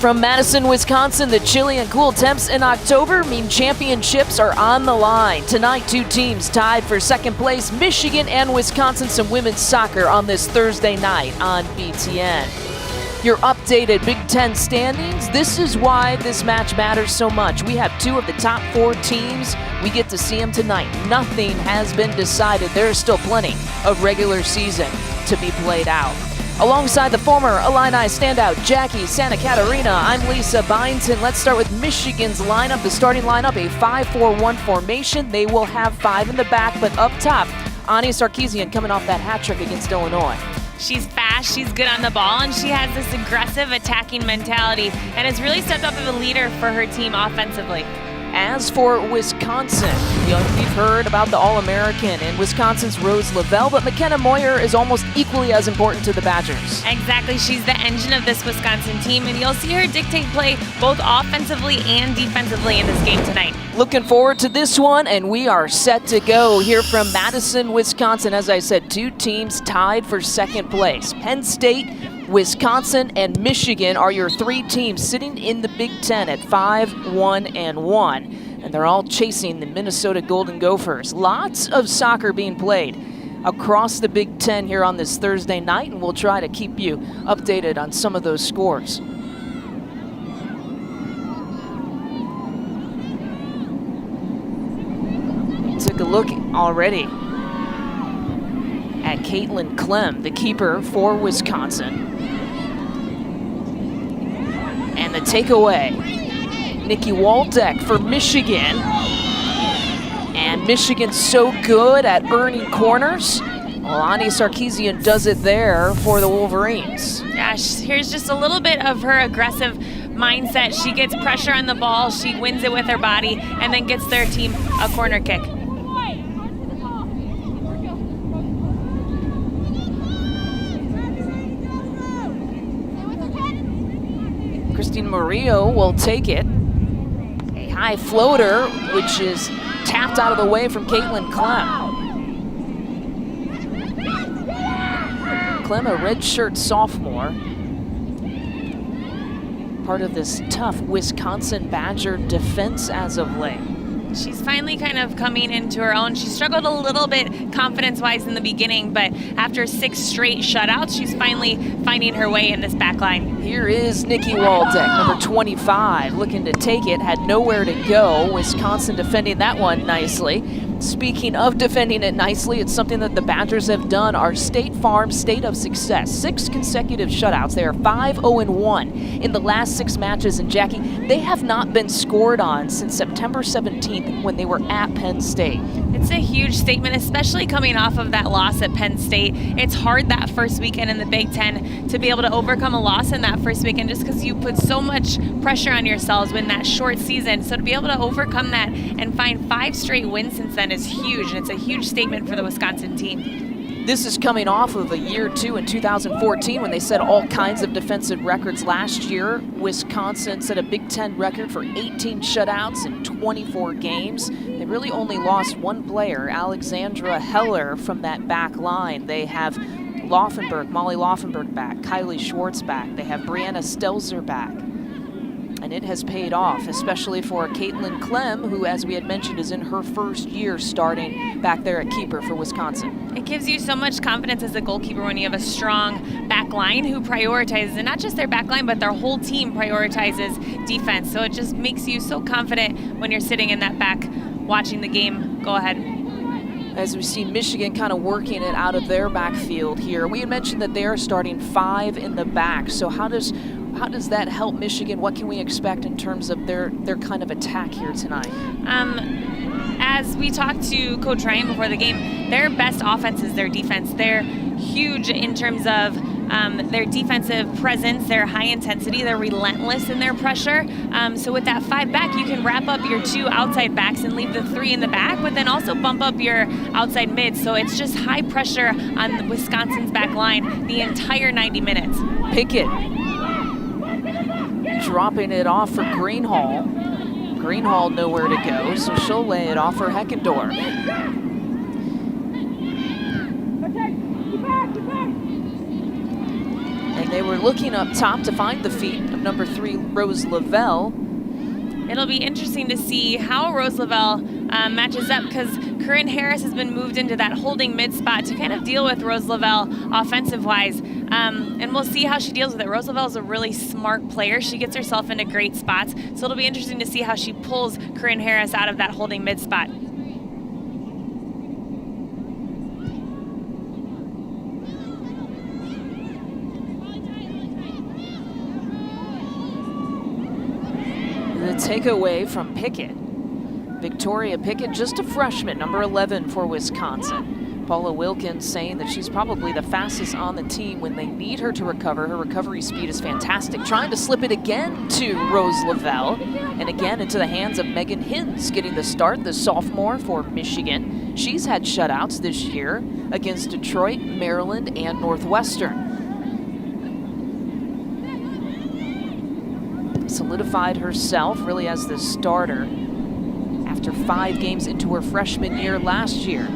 From Madison, Wisconsin, the chilly and cool temps in October mean championships are on the line. Tonight, two teams tied for second place, Michigan and Wisconsin, some women's soccer on this Thursday night on BTN. Your updated Big Ten standings. This is why this match matters so much. We have two of the top four teams. We get to see them tonight. Nothing has been decided. There's still plenty of regular season to be played out. Alongside the former Illini standout Jackie Santa Catarina, I'm Lisa Byington. Let's start with Michigan's lineup. The starting lineup, a 5-4-1 formation. They will have five in the back, but up top, Ani Sarkeesian coming off that hat trick against Illinois. She's fast, she's good on the ball, and she has this aggressive attacking mentality and has really stepped up as a leader for her team offensively. As for Wisconsin, we've heard about the All-American and Wisconsin's Rose Lavelle, but McKenna Moyer is almost equally as important to the Badgers. Exactly. She's the engine of this Wisconsin team, and you'll see her dictate play both offensively and defensively in this game tonight. Looking forward to this one, and we are set to go here from Madison, Wisconsin. As I said, two teams tied for second place. Penn State, Wisconsin, and Michigan are your three teams sitting in the Big Ten at 5-1-1, and they're all chasing the Minnesota Golden Gophers. Lots of soccer being played across the Big Ten here on this Thursday night, and we'll try to keep you updated on some of those scores. Took a look already at Caitlin Clem, the keeper for Wisconsin. And the takeaway, Nikki Waldeck for Michigan. And Michigan's so good at earning corners. Well, Ani Sarkeesian does it there for the Wolverines. Yeah, here's just a little bit of her aggressive mindset. She gets pressure on the ball, she wins it with her body, and then gets their team a corner kick. Christina Maria will take it. A high floater, which is tapped out of the way from Caitlin Clem. Clem, a redshirt sophomore. Part of this tough Wisconsin Badger defense as of late. She's finally kind of coming into her own. She struggled a little bit confidence-wise in the beginning, but after 6 straight shutouts, she's finally finding her way in this back line. Here is Nikki Waldeck, number 25, looking to take it, had nowhere to go. Wisconsin defending that one nicely. Speaking of defending it nicely, it's something that the Badgers have done. Our State Farm state of success. 6 consecutive shutouts. They are 5-0-1 in the last 6 matches. And Jackie, they have not been scored on since September 17th when they were at Penn State. It's a huge statement, especially coming off of that loss at Penn State. It's hard that first weekend in the Big Ten to be able to overcome a loss in that first weekend just because you put so much pressure on yourselves in that short season. So to be able to overcome that and find 5 straight wins since then is huge, and it's a huge statement for the Wisconsin team. This is coming off of a year 2 in 2014 when they set all kinds of defensive records. Last year, Wisconsin set a Big Ten record for 18 shutouts in 24 games. They really only lost one player, Alexandra Heller, from that back line. They have Molly Laufenberg back, Kylie Schwartz back. They have Brianna Stelzer back. And it has paid off, especially for Caitlin Clem, who, as we had mentioned, is in her first year starting back there at keeper for Wisconsin. It gives you so much confidence as a goalkeeper when you have a strong back line who prioritizes, and not just their back line, but their whole team prioritizes defense. So it just makes you so confident when you're sitting in that back watching the game go ahead. As we see Michigan kind of working it out of their backfield here. We had mentioned that they are starting 5 in the back. So how does that help Michigan? What can we expect in terms of their kind of attack here tonight? As we talked to Coach Ryan before the game, their best offense is their defense. They're huge in terms of their defensive presence, their high intensity, they're relentless in their pressure. So with that 5 back, you can wrap up your 2 outside backs and leave the 3 in the back, but then also bump up your outside mid. So it's just high pressure on Wisconsin's back line the entire 90 minutes. Pickett dropping it off for Greenhall. Greenhall nowhere to go, so she'll lay it off for Heckendorf. They were looking up top to find the feet of number 3, Rose Lavelle. It'll be interesting to see how Rose Lavelle matches up, because Corinne Harris has been moved into that holding mid spot to kind of deal with Rose Lavelle offensive-wise. And we'll see how she deals with it. Rose Lavelle is a really smart player. She gets herself into great spots. So it'll be interesting to see how she pulls Corinne Harris out of that holding mid spot. The takeaway from Pickett. Victoria Pickett, just a freshman, number 11 for Wisconsin. Paula Wilkins saying that she's probably the fastest on the team when they need her to recover. Her recovery speed is fantastic. Trying to slip it again to Rose Lavelle, and again into the hands of Megan Hinz, getting the start, the sophomore for Michigan. She's had shutouts this year against Detroit, Maryland, and Northwestern. Solidified herself really as the starter after 5 games into her freshman year last year.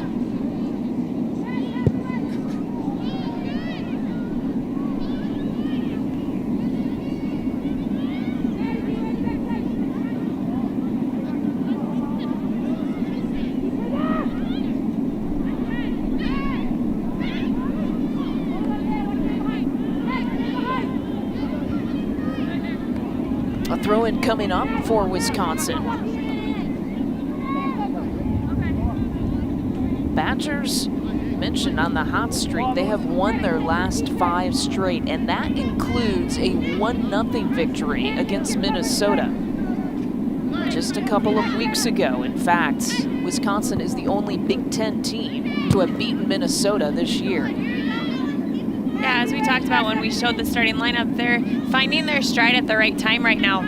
A throw-in coming up for Wisconsin. Badgers mentioned on the hot streak. They have won their last 5 straight, and that includes a 1-0 victory against Minnesota just a couple of weeks ago. In fact, Wisconsin is the only Big Ten team to have beaten Minnesota this year. Yeah, as we talked about when we showed the starting lineup, they're finding their stride at the right time right now.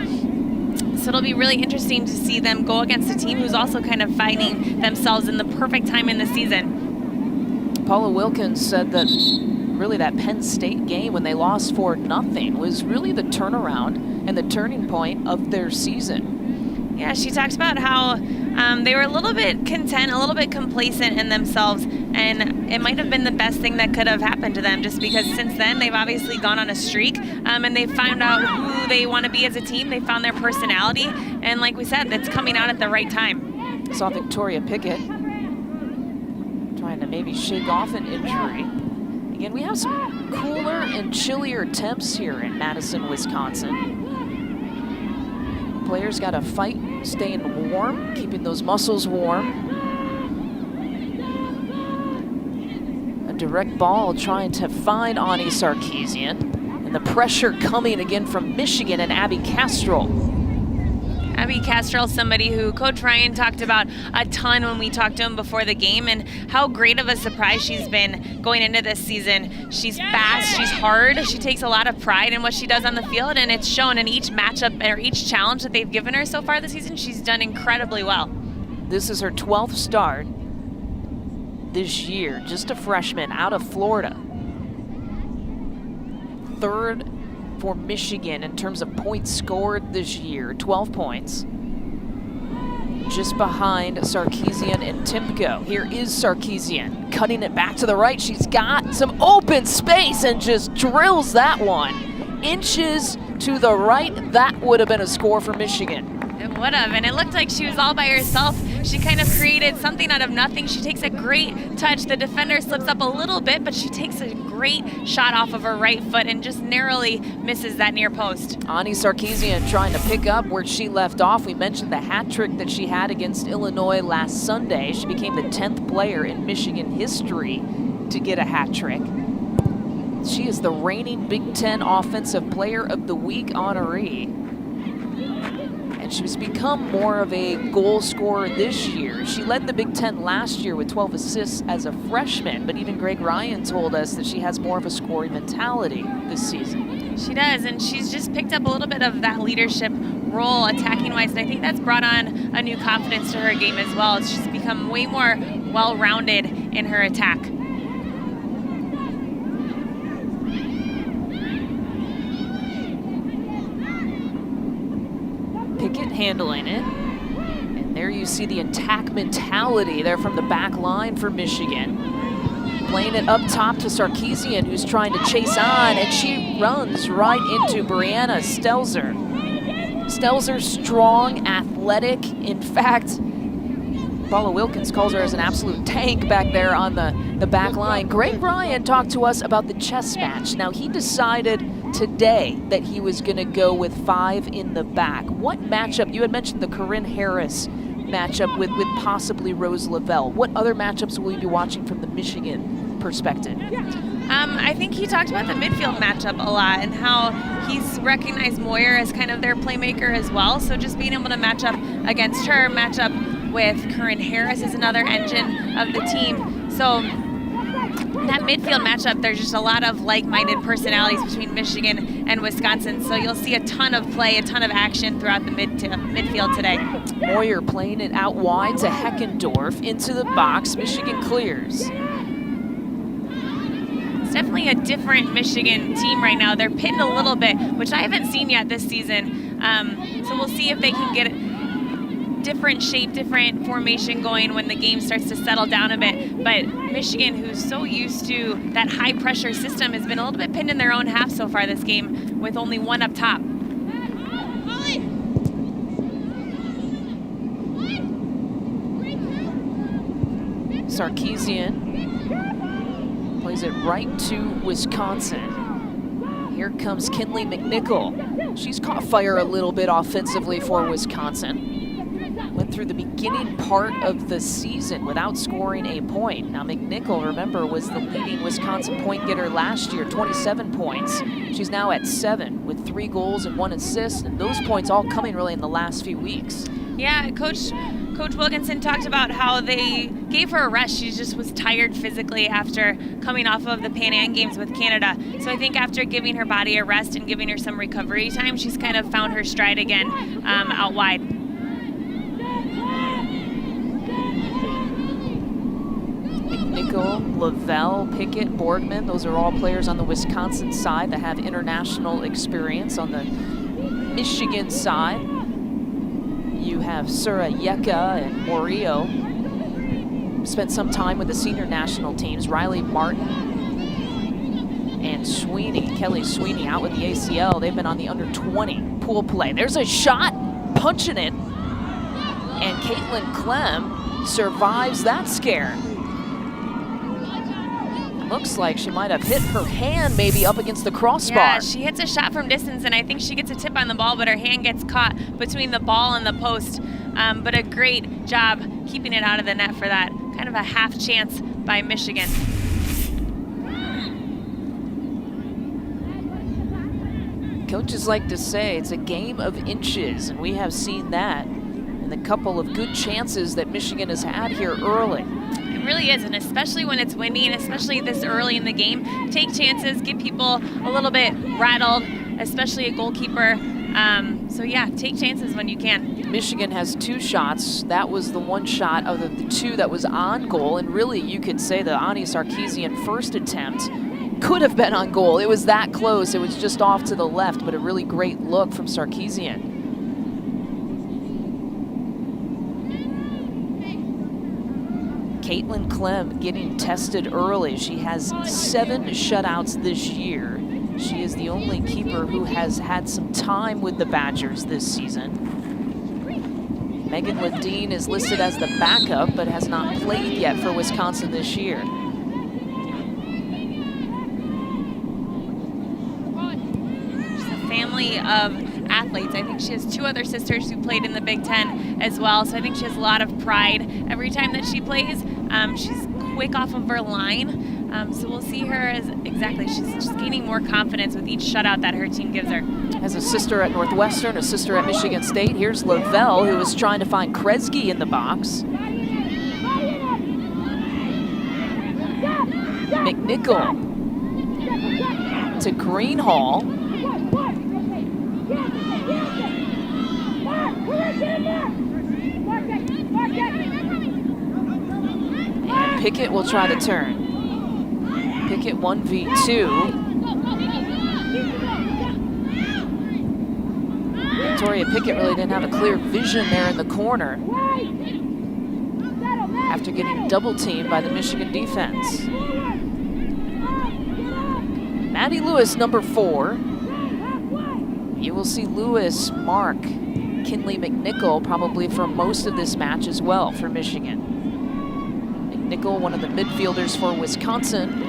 So it'll be really interesting to see them go against a team who's also kind of finding themselves in the perfect time in the season. Paula Wilkins said that really that Penn State game when they lost 4-0 was really the turnaround and the turning point of their season. Yeah, she talked about how they were a little bit content, a little bit complacent in themselves, and it might have been the best thing that could have happened to them, just because since then they've obviously gone on a streak, and they've found out who they want to be as a team. They found their personality, and like we said, it's coming out at the right time. Saw Victoria Pickett trying to maybe shake off an injury. Again, we have some cooler and chillier temps here in Madison, Wisconsin. Players got to fight staying warm, keeping those muscles warm. A direct ball trying to find Ani Sarkeesian. And the pressure coming again from Michigan and Abby Castrol. Abby Castrol, somebody who Coach Ryan talked about a ton when we talked to him before the game, and how great of a surprise she's been going into this season. She's fast, she's hard, she takes a lot of pride in what she does on the field, and it's shown in each matchup or each challenge that they've given her so far this season. She's done incredibly well. This is her 12th start this year, just a freshman out of Florida. 3rd for Michigan in terms of points scored this year, 12 points. Just behind Sarkeesian and Timko. Here is Sarkeesian, cutting it back to the right. She's got some open space and just drills that one. Inches to the right, that would have been a score for Michigan. It would have, and it looked like she was all by herself. She kind of created something out of nothing. She takes a great touch. The defender slips up a little bit, but she takes a great shot off of her right foot and just narrowly misses that near post. Ani Sarkeesian trying to pick up where she left off. We mentioned the hat trick that she had against Illinois last Sunday. She became the 10th player in Michigan history to get a hat trick. She is the reigning Big Ten Offensive Player of the Week honoree. She's become more of a goal scorer this year. She led the Big Ten last year with 12 assists as a freshman, but even Greg Ryan told us that she has more of a scoring mentality this season. She does, and she's just picked up a little bit of that leadership role attacking-wise, and I think that's brought on a new confidence to her game as well. She's become way more well-rounded in her attack. Pickett handling it. And there you see the attack mentality there from the back line for Michigan. Playing it up top to Sarkeesian, who's trying to chase on, and she runs right into Brianna Stelzer. Stelzer, strong, athletic. In fact, Paula Wilkins calls her as an absolute tank back there on the back line. Greg Ryan talked to us about the chess match. Now, he decided today that he was going to go with 5 in the back. What matchup? You had mentioned the Corinne Harris matchup with possibly Rose Lavelle. What other matchups will you be watching from the Michigan perspective? I think he talked about the midfield matchup a lot and how he's recognized Moyer as kind of their playmaker as well. So just being able to match up against her, match up with Corinne Harris is another engine of the team. So that midfield matchup, there's just a lot of like-minded personalities between Michigan and Wisconsin. So you'll see a ton of play, a ton of action throughout the midfield today. Moyer playing it out wide to Heckendorf into the box. Michigan clears. It's definitely a different Michigan team right now. They're pinned a little bit, which I haven't seen yet this season. So we'll see if they can get different shape, different formation going when the game starts to settle down a bit. But Michigan, who's so used to that high pressure system, has been a little bit pinned in their own half so far this game with only one up top. Sarkeesian plays it right to Wisconsin. Here comes Kinley McNichol. She's caught fire a little bit offensively for Wisconsin. Went through the beginning part of the season without scoring a point. Now McNichol, remember, was the leading Wisconsin point getter last year, 27 points. She's now at 7 with 3 goals and 1 assist, and those points all coming really in the last few weeks. Yeah, Coach Wilkinson talked about how they gave her a rest. She just was tired physically after coming off of the Pan Am Games with Canada. So I think after giving her body a rest and giving her some recovery time, she's kind of found her stride again out wide. McNichol, Lavelle, Pickett, Borgman, those are all players on the Wisconsin side that have international experience. On the Michigan side, you have Sura Yeka and Morillo. Spent some time with the senior national teams. Riley Martin and Sweeney, Kelly Sweeney, out with the ACL. They've been on the under-20 pool play. There's a shot, punching it. And Caitlin Clem survives that scare. Looks like she might have hit her hand maybe up against the crossbar. Yeah, she hits a shot from distance, and I think she gets a tip on the ball, but her hand gets caught between the ball and the post. But a great job keeping it out of the net for that. Kind of a half chance by Michigan. Coaches like to say it's a game of inches, and we have seen that in the couple of good chances that Michigan has had here early. It really is, and especially when it's windy, and especially this early in the game, take chances, get people a little bit rattled, especially a goalkeeper. So yeah, take chances when you can. Michigan has 2 shots. That was the one shot of the 2 that was on goal, and really you could say the Ani Sarkeesian first attempt could have been on goal. It was that close. It was just off to the left, but a really great look from Sarkeesian. Caitlin Clem getting tested early. She has 7 shutouts this year. She is the only keeper who has had some time with the Badgers this season. Megan Ledeen is listed as the backup, but has not played yet for Wisconsin this year. She's a family of athletes. I think she has 2 other sisters who played in the Big Ten as well, so I think she has a lot of pride every time that she plays. She's quick off of her line, so we'll see her as she's just gaining more confidence with each shutout that her team gives her. Has a sister at Northwestern, a sister at Michigan State. Here's Lavelle, who is trying to find Kresge in the box. McNichol to Greenhall. And Pickett will try to turn. Pickett 1v2. Victoria Pickett really didn't have a clear vision there in the corner after getting double teamed by the Michigan defense. Maddie Lewis, number 4. You will see Lewis mark Kinley McNichol probably for most of this match as well for Michigan. McNichol, one of the midfielders for Wisconsin,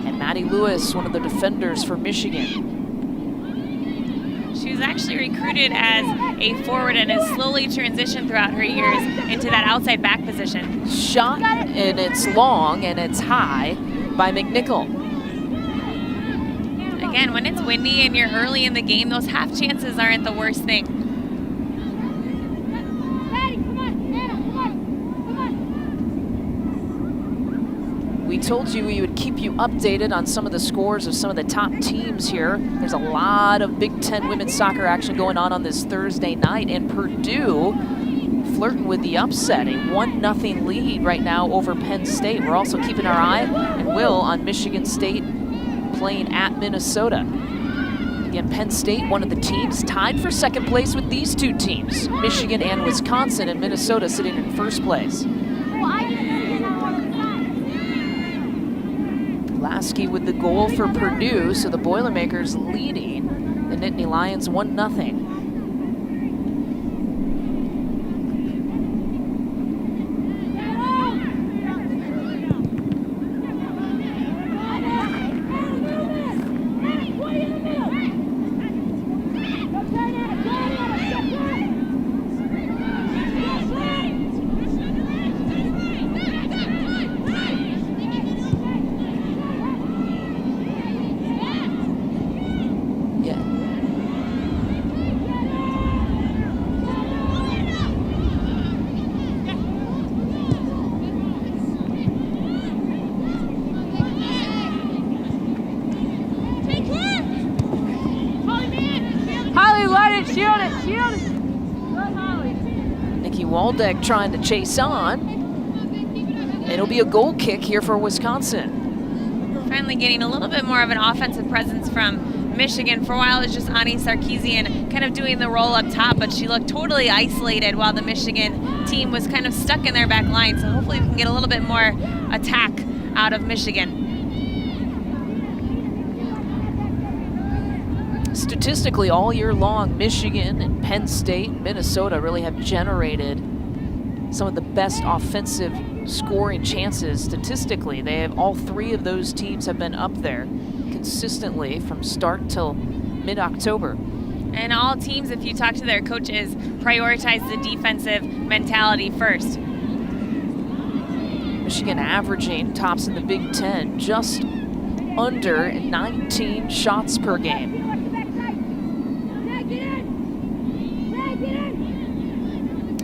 and Maddie Lewis, one of the defenders for Michigan. She was actually recruited as a forward and has slowly transitioned throughout her years into that outside back position. Shot, and it's long and it's high by McNichol. Again, when it's windy and you're early in the game, those half chances aren't the worst thing. We told you we would keep you updated on some of the scores of some of the top teams here. There's a lot of Big Ten women's soccer action going on this Thursday night, and Purdue flirting with the upset, a 1-0 lead right now over Penn State. We're also keeping our eye, and will, on Michigan State playing at Minnesota. Again, Penn State, one of the teams tied for second place with these two teams, Michigan and Wisconsin, and Minnesota sitting in first place. Lasky with the goal for Purdue, so the Boilermakers leading the Nittany Lions 1-0. Waldeck trying to chase on. It'll be a goal kick here for Wisconsin. Finally getting a little bit more of an offensive presence from Michigan. For a while, it was just Ani Sarkeesian kind of doing the roll up top, but she looked totally isolated while the Michigan team was kind of stuck in their back line. So hopefully we can get a little bit more attack out of Michigan. Statistically, all year long, Michigan and Penn State, Minnesota really have generated some of the best offensive scoring chances statistically. They have, all 3 of those teams have been up there consistently from start till mid-October. And all teams, if you talk to their coaches, prioritize the defensive mentality first. Michigan averaging tops in the Big Ten, just under 19 shots per game.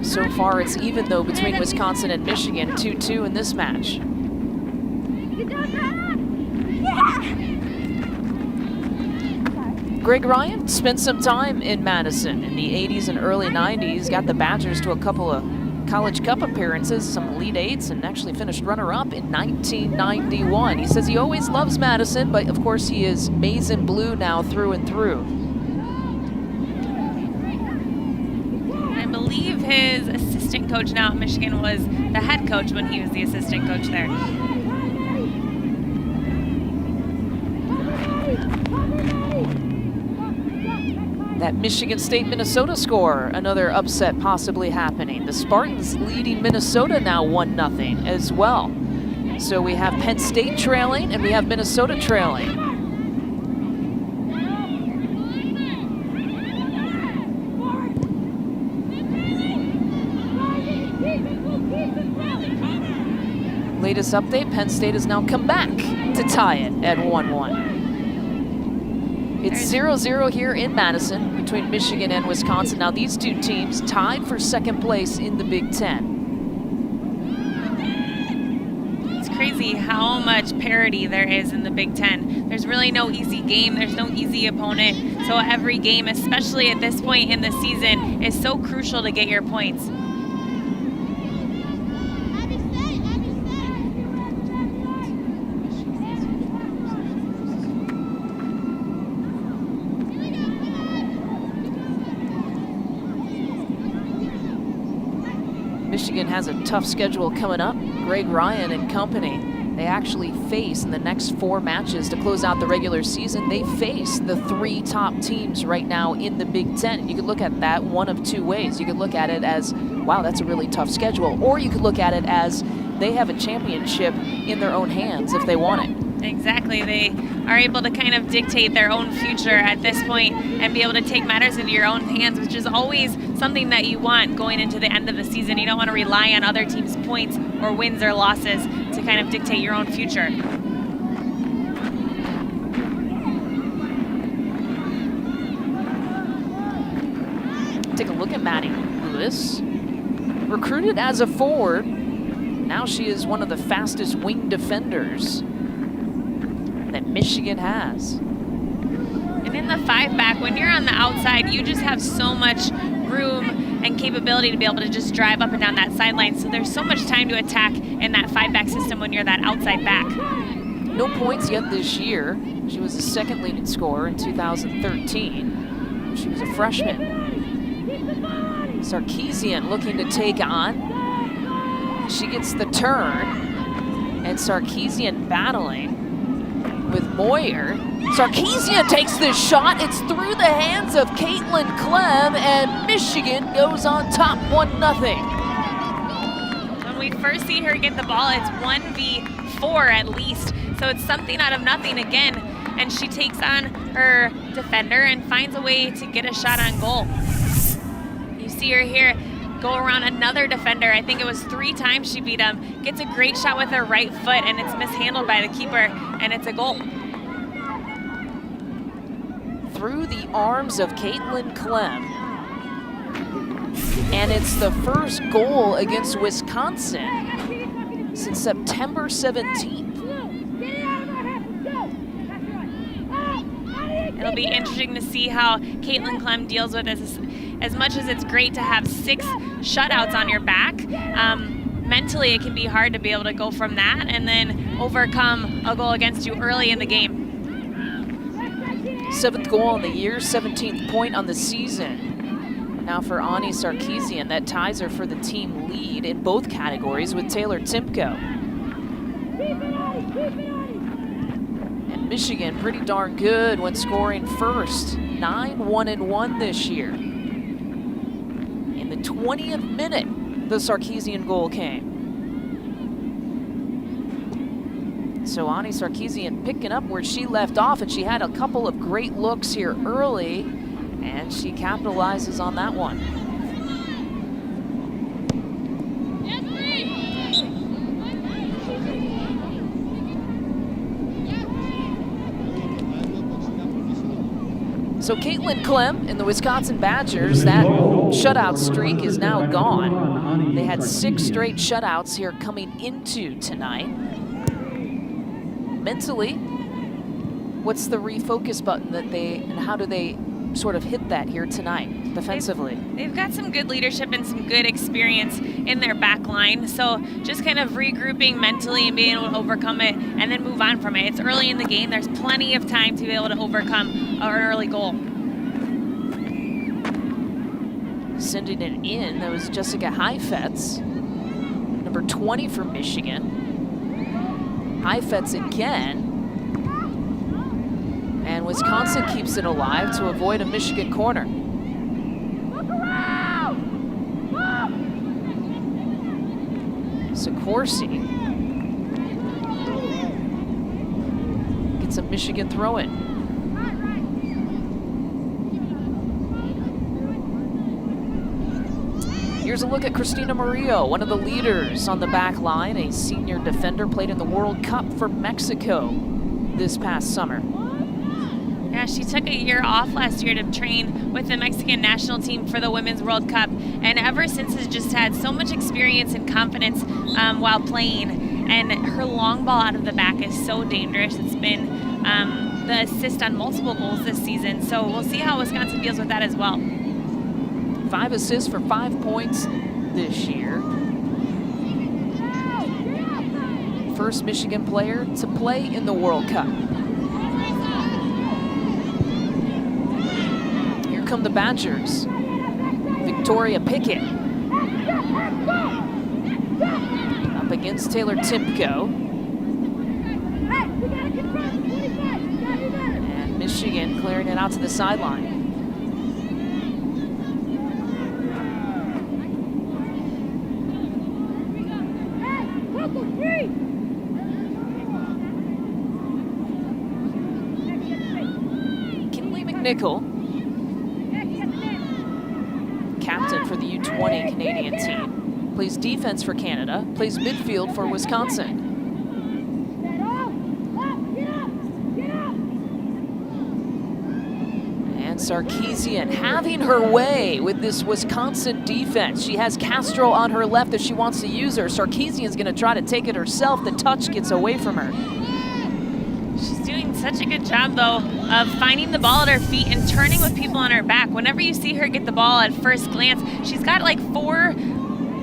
So far, it's even, though, between Wisconsin and Michigan, 2-2 in this match. Greg Ryan spent some time in Madison in the 80s and early 90s, got the Badgers to a couple of College Cup appearances, some Elite Eights, and actually finished runner-up in 1991. He says he always loves Madison, but of course he is maize and blue now through and through. I believe his assistant coach now at Michigan was the head coach when he was the assistant coach there. That Michigan State-Minnesota score, another upset possibly happening. The Spartans leading Minnesota now 1-0 as well. So we have Penn State trailing and we have Minnesota trailing. Latest update, Penn State has now come back to tie it at 1-1. It's 0-0 here in Madison between Michigan and Wisconsin. Now these two teams tied for second place in the Big Ten. It's crazy how much parity there is in the Big Ten. There's really no easy game. There's no easy opponent. So every game, especially at this point in the season, is so crucial to get your points. Michigan has a tough schedule coming up. Greg Ryan and company They actually face, in the next 4 matches to close out the regular season, they face the 3 top teams right now in the Big Ten. And you could look at that one of 2 ways. You could look at it as, wow, that's a really tough schedule. Or you could look at it as they have a championship in their own hands if they want it. Exactly. They are able to kind of dictate their own future at this point and be able to take matters into your own hands, which is always something that you want going into the end of the season. You don't want to rely on other teams' points or wins or losses to kind of dictate your own future. Take a look at Maddie Lewis. Recruited as a forward, now she is one of the fastest wing defenders that Michigan has. And in the 5-back, when you're on the outside, you just have so much room and capability to be able to just drive up and down that sideline. So there's so much time to attack in that 5-back system when you're that outside back. No points yet this year. She was the 2nd leading scorer in 2013. She was a freshman. Sarkeesian looking to take on. She gets the turn, and Sarkeesian battling with Moyer. Sarkeesian takes this shot. It's through the hands of Caitlin Clem, and Michigan goes on top 1-0. When we first see her get the ball, it's 1v4 at least. So it's something out of nothing again. And she takes on her defender and finds a way to get a shot on goal. You see her here go around another defender. I think it was 3 times she beat him. Gets a great shot with her right foot, and it's mishandled by the keeper, and it's a goal. Through the arms of Caitlin Clem. And it's the first goal against Wisconsin since September 17th. It'll be interesting to see how Caitlin Clem deals with this. As much as it's great to have 6 shutouts on your back, mentally it can be hard to be able to go from that and then overcome a goal against you early in the game. 7th goal on the year, 17th point on the season. Now for Ani Sarkeesian, that ties her for the team lead in both categories with Taylor Timko. And Michigan pretty darn good when scoring first. 9-1-1 this year. In the 20th minute, the Sarkeesian goal came. So Ani Sarkeesian picking up where she left off, and she had a couple of great looks here early, and she capitalizes on that one. So Caitlin Clem and the Wisconsin Badgers, that shutout streak is now gone. They had 6 straight shutouts here coming into tonight. Mentally, what's the refocus button that and how do they sort of hit that here tonight defensively? They've got some good leadership and some good experience in their back line. So just kind of regrouping mentally and being able to overcome it and then move on from it. It's early in the game. There's plenty of time to be able to overcome an early goal. Sending it in, that was Jessica Heifetz, number 20 for Michigan. Heifetz again. And Wisconsin keeps it alive to avoid a Michigan corner. Sikorsky gets a Michigan throw-in. Here's a look at Christina Maria, one of the leaders on the back line, a senior defender, played in the World Cup for Mexico this past summer. Yeah, she took a year off last year to train with the Mexican national team for the Women's World Cup, and ever since has just had so much experience and confidence while playing. And her long ball out of the back is so dangerous. It's been the assist on multiple goals this season, so we'll see how Wisconsin deals with that as well. 5 assists for 5 points this year. First Michigan player to play in the World Cup. Here come the Badgers. Victoria Pickett up against Taylor Timko. And Michigan clearing it out to the sideline. Nickel, captain for the U20 Canadian team, plays defense for Canada, plays midfield for Wisconsin. And Sarkeesian having her way with this Wisconsin defense. She has Castro on her left if she wants to use her. Sarkeesian's going to try to take it herself. The touch gets away from her. She's doing such a good job, though, of finding the ball at her feet and turning with people on her back. Whenever you see her get the ball at first glance, she's got like 4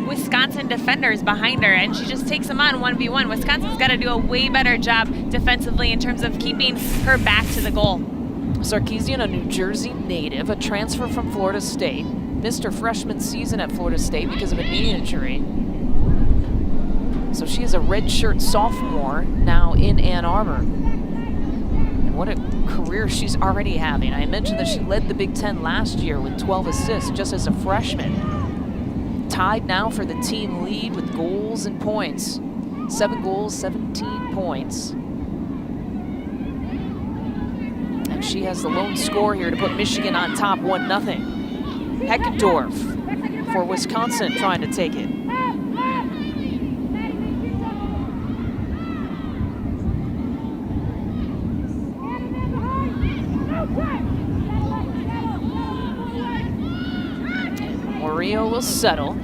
Wisconsin defenders behind her, and she just takes them on 1v1. Wisconsin's got to do a way better job defensively in terms of keeping her back to the goal. Sarkeesian, a New Jersey native, a transfer from Florida State, missed her freshman season at Florida State because of a knee injury. So she is a redshirt sophomore now in Ann Arbor. What a career she's already having. I mentioned that she led the Big Ten last year with 12 assists just as a freshman. Tied now for the team lead with goals and points. 7 goals, 17 points. And she has the lone score here to put Michigan on top 1-0. Heckendorf for Wisconsin trying to take it. Maria will settle.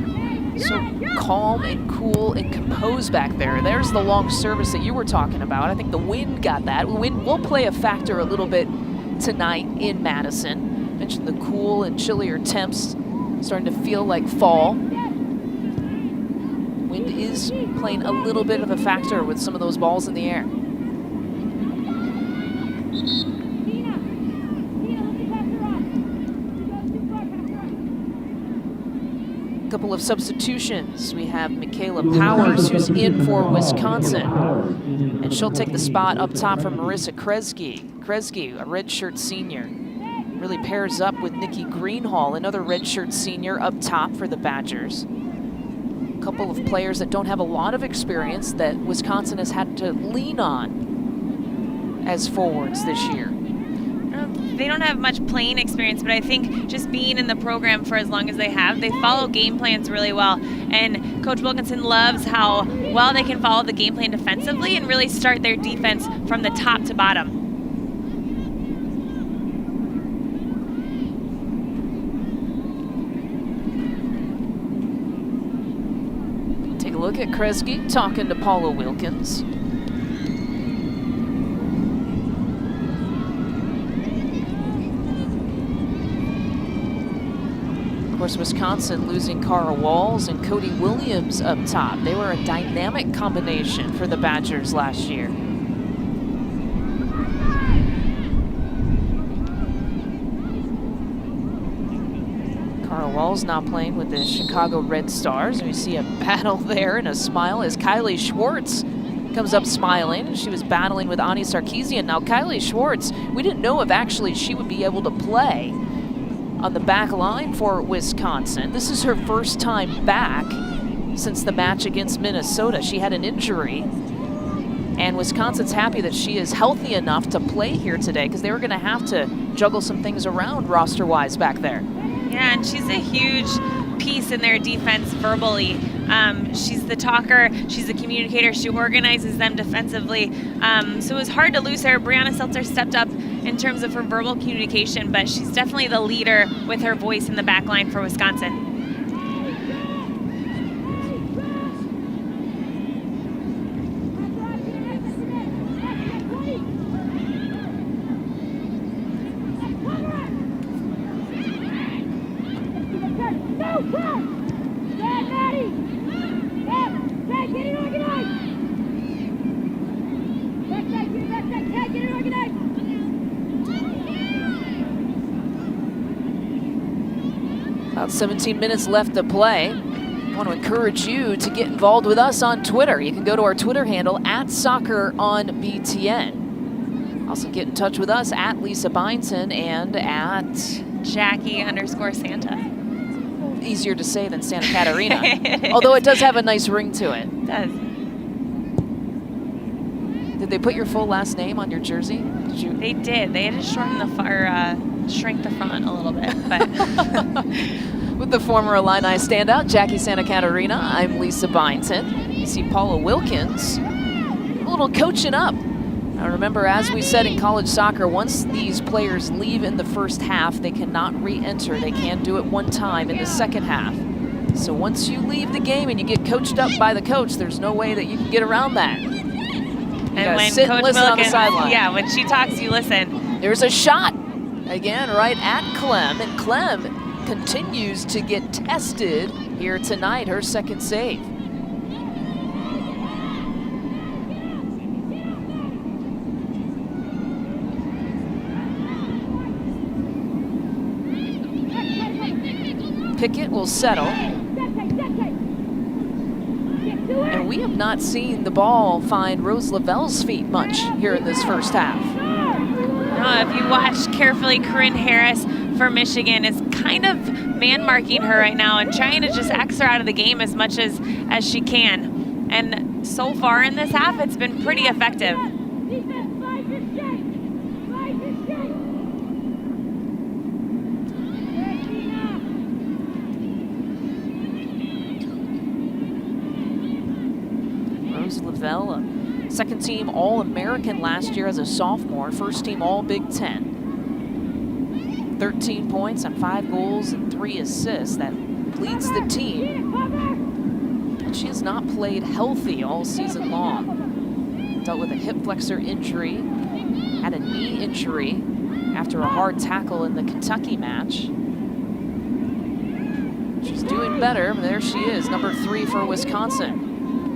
So calm and cool and composed back there. There's the long service that you were talking about. I think the wind got that. The wind will play a factor a little bit tonight in Madison. Mentioned the cool and chillier temps starting to feel like fall. Wind is playing a little bit of a factor with some of those balls in the air. Couple of substitutions. We have Michaela Powers, who's in for Wisconsin, and she'll take the spot up top from Marissa Kresge. Kresge, a redshirt senior, really pairs up with Nikki Greenhall, another redshirt senior up top for the Badgers. A couple of players that don't have a lot of experience that Wisconsin has had to lean on as forwards this year. They don't have much playing experience, but I think just being in the program for as long as they have, they follow game plans really well. And Coach Wilkinson loves how well they can follow the game plan defensively and really start their defense from the top to bottom. Take a look at Kresge talking to Paula Wilkins. Of course, Wisconsin losing Cara Walls and Cody Williams up top. They were a dynamic combination for the Badgers last year. Cara Walls now playing with the Chicago Red Stars. We see a battle there and a smile as Kylie Schwartz comes up smiling. She was battling with Ani Sarkeesian. Now, Kylie Schwartz, we didn't know if actually she would be able to play on the back line for Wisconsin. This is her first time back since the match against Minnesota. She had an injury, and Wisconsin's happy that she is healthy enough to play here today because they were going to have to juggle some things around roster-wise back there. Yeah, and she's a huge piece in their defense verbally. She's the talker, she's the communicator, she organizes them defensively. So it was hard to lose her. Brianna Seltzer stepped up in terms of her verbal communication, but she's definitely the leader with her voice in the back line for Wisconsin. About 17 minutes left to play. want to encourage you to get involved with us on Twitter. You can go to our Twitter handle @socceronbtn. Also get in touch with us @Lisa Byington and @Jackie_Santa. Easier to say than Santa Catarina, although it does have a nice ring to it. It does. Did they put your full last name on your jersey? Did you? They did. They had to shorten the shrink the front a little bit, but. With the former Illini standout, Jackie Santa Catarina, I'm Lisa Byington. You see Paula Wilkins, a little coaching up. Now remember, as we said in college soccer, once these players leave in the first half, they cannot re-enter. They can do it one time in the second half. So once you leave the game and you get coached up by the coach, there's no way that you can get around that. And when sit Coach and listen on the sideline. Yeah, when she talks, you listen. There's a shot, again, right at Clem, and Clem continues to get tested here tonight, her second save. Pickett will settle. And we have not seen the ball find Rose Lavelle's feet much here in this first half. No, if you watch carefully, Corinne Harris for Michigan is kind of man-marking her right now and trying to just X her out of the game as much as she can. And so far in this half, it's been pretty effective. Rose Lavelle, second team All-American last year as a sophomore, first team All-Big Ten. 13 points on 5 goals and 3 assists. That leads the team. And she has not played healthy all season long. Dealt with a hip flexor injury, had a knee injury after a hard tackle in the Kentucky match. She's doing better, but there she is, number 3 for Wisconsin.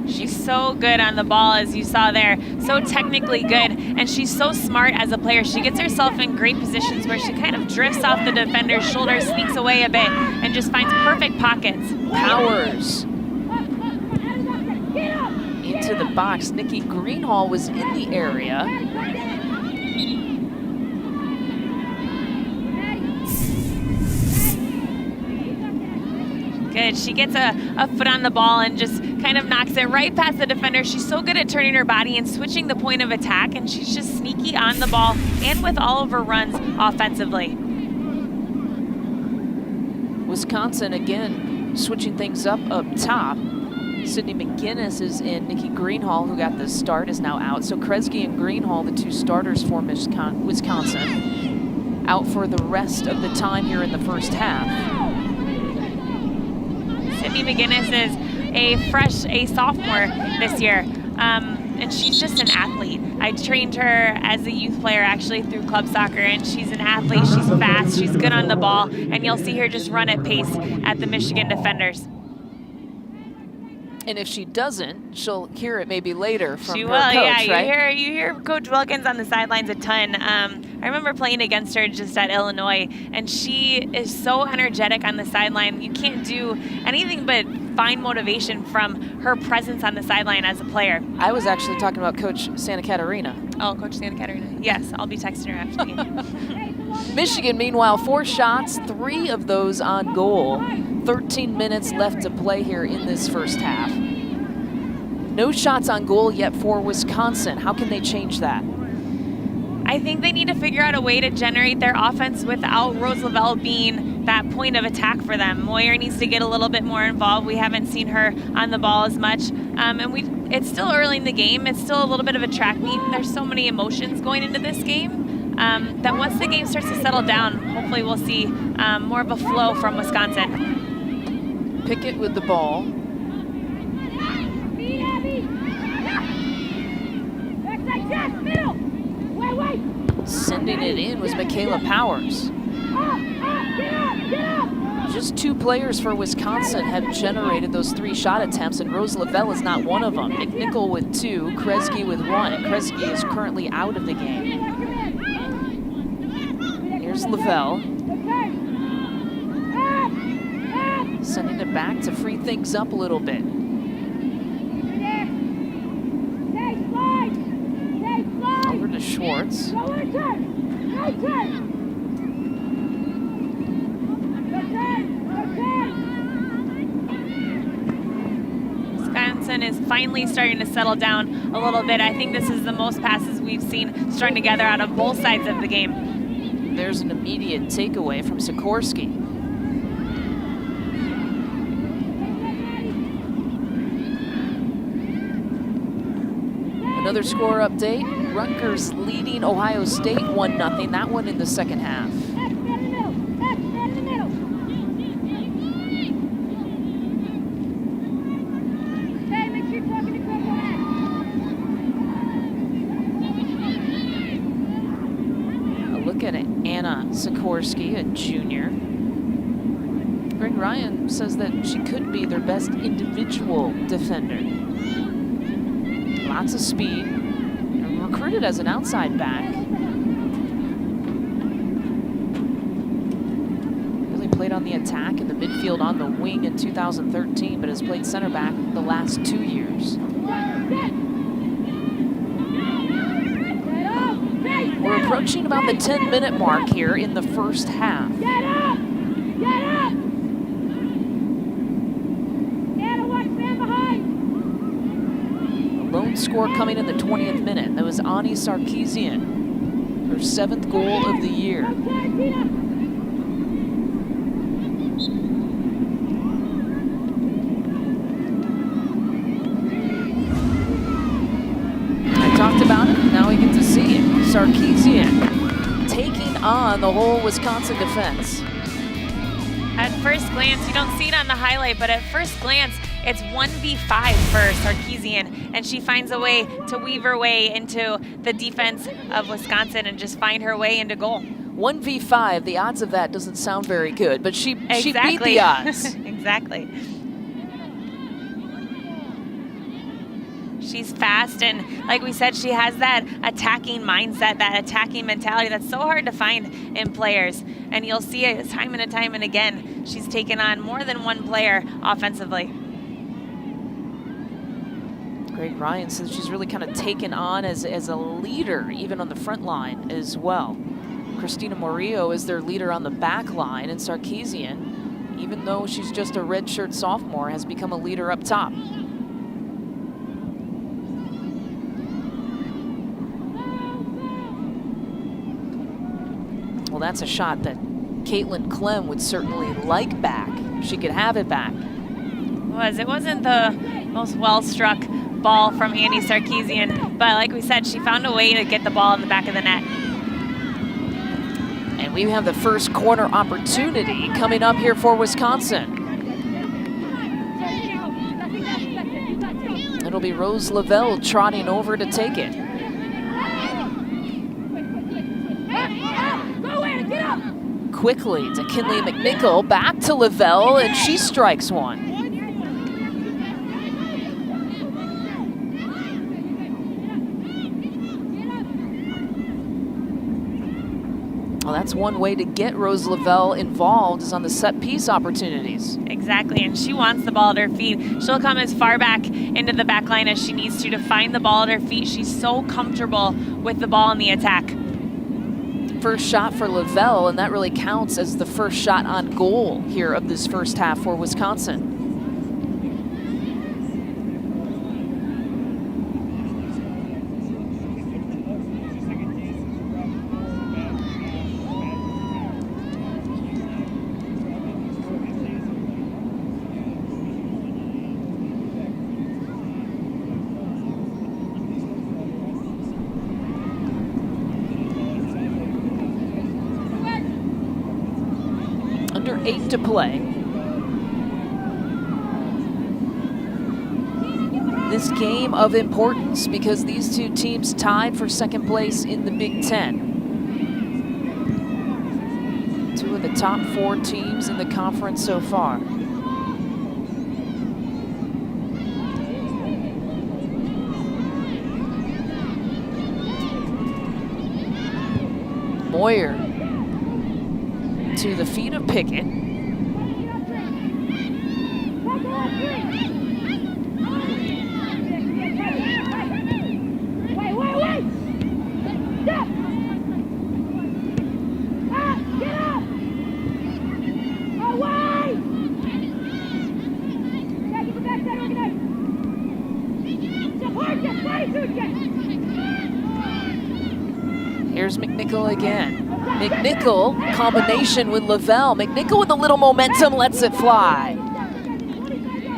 She's so good on the ball, as you saw there, so technically good, and she's so smart as a player. She gets herself in great positions where she kind of drifts off the defender's shoulder, sneaks away a bit, and just finds perfect pockets. Powers into the box. Nikki Greenhall was in the area. Good. She gets a foot on the ball and just kind of knocks it right past the defender. She's so good at turning her body and switching the point of attack, and she's just sneaky on the ball and with all of her runs offensively. Wisconsin again switching things up top. Sydney McGinnis is in. Nikki Greenhall, who got the start, is now out. So Kresge and Greenhall, the 2 starters for Wisconsin, out for the rest of the time here in the first half. Sydney McGinnis is a sophomore this year, and she's just an athlete. I trained her as a youth player actually through club soccer, and she's an athlete. She's fast, she's good on the ball, and you'll see her just run at pace at the Michigan defenders. And if she doesn't, she'll hear it maybe later from she her will, coach, yeah. right? You hear Coach Wilkins on the sidelines a ton. I remember playing against her just at Illinois, and she is so energetic on the sideline. You can't do anything but find motivation from her presence on the sideline as a player. I was actually talking about Coach Santa Catarina. Oh, Coach Santa Catarina. Yes, I'll be texting her after the game. Michigan, meanwhile, 4 shots, 3 of those on goal. 13 minutes left to play here in this first half. No shots on goal yet for Wisconsin. How can they change that? I think they need to figure out a way to generate their offense without Rose Lavelle being that point of attack for them. Moyer needs to get a little bit more involved. We haven't seen her on the ball as much. It's still early in the game. It's still a little bit of a track meet. There's so many emotions going into this game that once the game starts to settle down, hopefully we'll see more of a flow from Wisconsin. Pickett with the ball. Sending it in was Michaela Powers. Just 2 players for Wisconsin have generated those 3 shot attempts, and Rose Lavelle is not one of them. McNichol with 2, Kresge with 1, and Kresge is currently out of the game. Here's Lavelle. Sending it back to free things up a little bit. Over to Schwartz. Wisconsin is finally starting to settle down a little bit. I think this is the most passes we've seen strung together out of both sides of the game. There's an immediate takeaway from Sikorsky. Another score update. Rutgers leading Ohio State 1-0. That one in the second half. A look at Anna Sikorsky, a junior. Greg Ryan says that she could be their best individual defender. Lots of speed, recruited as an outside back. Really played on the attack in the midfield on the wing in 2013, but has played center back the last 2 years. We're approaching about the 10-minute mark here in the first half. Get up! Get up! Lone score coming in the 20th minute. That was Ani Sarkeesian, her 7th goal of the year. I talked about it, now we get to see it. Sarkeesian taking on the whole Wisconsin defense. At first glance, you don't see it on the highlight, but at first glance, it's 1v5 for Sarkeesian, and she finds a way to weave her way into the defense of Wisconsin and just find her way into goal. 1v5, the odds of that doesn't sound very good, but she beat the odds. Exactly. She's fast, and like we said, she has that attacking mindset, that attacking mentality that's so hard to find in players. And you'll see it time and again. She's taken on more than one player offensively. Greg Ryan says she's really kind of taken on as a leader, even on the front line as well. Christina Maria is their leader on the back line, and Sarkeesian, even though she's just a redshirt sophomore, has become a leader up top. Well, that's a shot that Caitlin Clem would certainly like back. She could have it back. It wasn't the most well-struck ball from Annie Sarkeesian, but like we said, she found a way to get the ball in the back of the net. And we have the first corner opportunity coming up here for Wisconsin. It'll be Rose Lavelle trotting over to take it. Quickly to Kinley McNichol, back to Lavelle, and she strikes one. Well, that's one way to get Rose Lavelle involved, is on the set piece opportunities. Exactly, and she wants the ball at her feet. She'll come as far back into the back line as she needs to find the ball at her feet. She's so comfortable with the ball in the attack. First shot for Lavelle, and that really counts as the first shot on goal here of this first half for Wisconsin. Under 8 to play. This game of importance because these two teams tied for second place in the Big Ten. Two of the top 4 teams in the conference so far. Moyer to the feet of Pickett. Here's McNichol again. McNichol, combination with Lavelle. McNichol with a little momentum, lets it fly.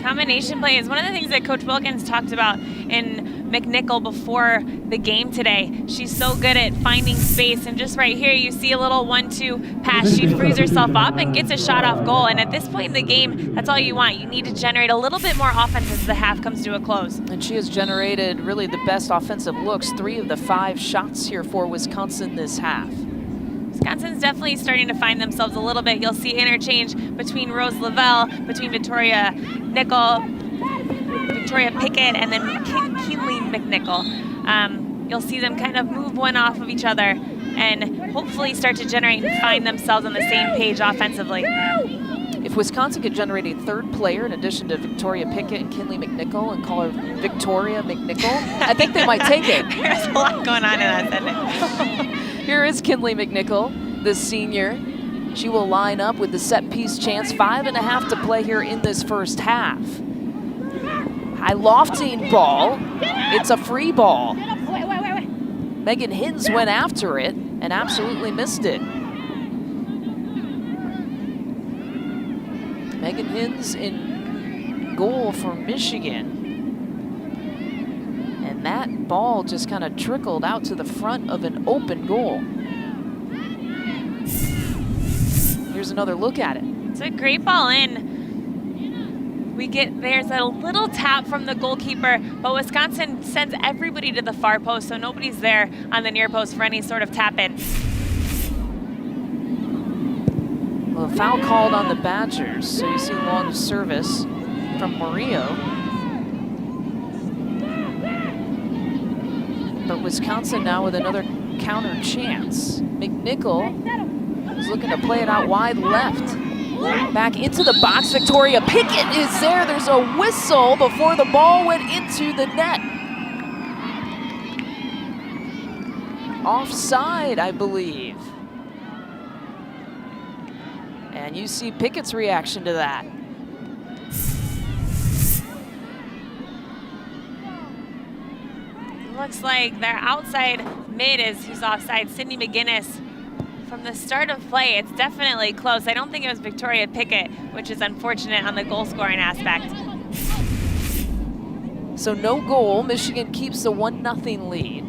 Combination play is one of the things that Coach Wilkins talked about in McNichol before the game today. She's so good at finding space, and just right here you see a little 1-2 pass. She frees herself up and gets a shot off goal, and at this point in the game, that's all you want. You need to generate a little bit more offense as the half comes to a close. And she has generated really the best offensive looks, 3 of the 5 shots here for Wisconsin this half. Wisconsin's definitely starting to find themselves a little bit. You'll see interchange between Rose Lavelle, between Victoria Nickel, Victoria Pickett, and then Kinley McNichol. You'll see them kind of move one off of each other and hopefully start to generate and find themselves on the same page offensively. If Wisconsin could generate a 3rd player in addition to Victoria Pickett and Kinley McNichol and call her Victoria McNichol, I think they might take it. There's a lot going on in that sentence. Here is Kinley McNichol, the senior. She will line up with the set piece chance. 5.5 to play here in this first half. High lofting ball. It's a free ball. Megan Hins went after it and absolutely missed it. Megan Hins in goal for Michigan. And that ball just kind of trickled out to the front of an open goal. Here's another look at it. It's a great ball in. There's a little tap from the goalkeeper, but Wisconsin sends everybody to the far post, so nobody's there on the near post for any sort of tap in. Well, a foul called on the Badgers, so you see long service from Murillo. But Wisconsin now with another counter chance. McNichol is looking to play it out wide left. Back into the box, Victoria Pickett is there. There's a whistle before the ball went into the net. Offside, I believe. And you see Pickett's reaction to that. Looks like their outside mid is who's offside, Sydney McGinnis. From the start of play, it's definitely close. I don't think it was Victoria Pickett, which is unfortunate on the goal scoring aspect. So no goal. Michigan keeps the 1-0 lead.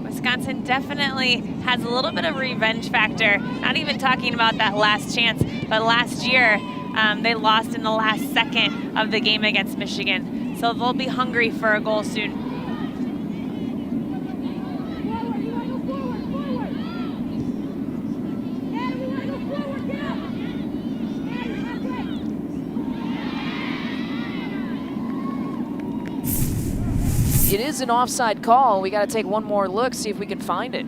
Wisconsin definitely has a little bit of revenge factor. Not even talking about that last chance, but last year they lost in the last second of the game against Michigan. So they'll be hungry for a goal soon. It is an offside call. We got to take one more look, see if we can find it.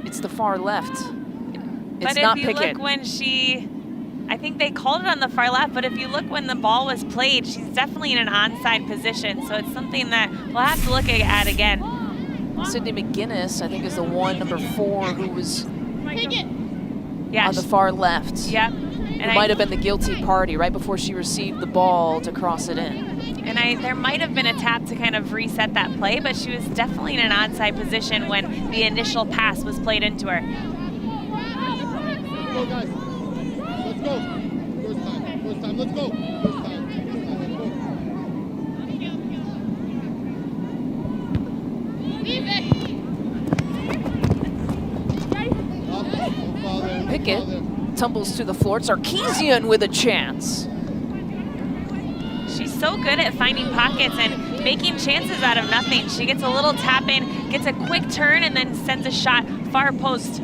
It's the far left. It's not Pickett. But if you look when I think they called it on the far left, but if you look when the ball was played, she's definitely in an onside position. So it's something that we'll have to look at again. Sydney McGinnis, I think, is the one, number 4, who was on the far left. Yep. It might have been the guilty party right before she received the ball to cross it in. And there might have been a tap to kind of reset that play, but she was definitely in an onside position when the initial pass was played into her. Let's go, guys. Let's go. First time, let's go. First time. Pickett tumbles to the floor. It's Sarkeesian with a chance. She's so good at finding pockets and making chances out of nothing. She gets a little tap in, gets a quick turn, and then sends a shot far post.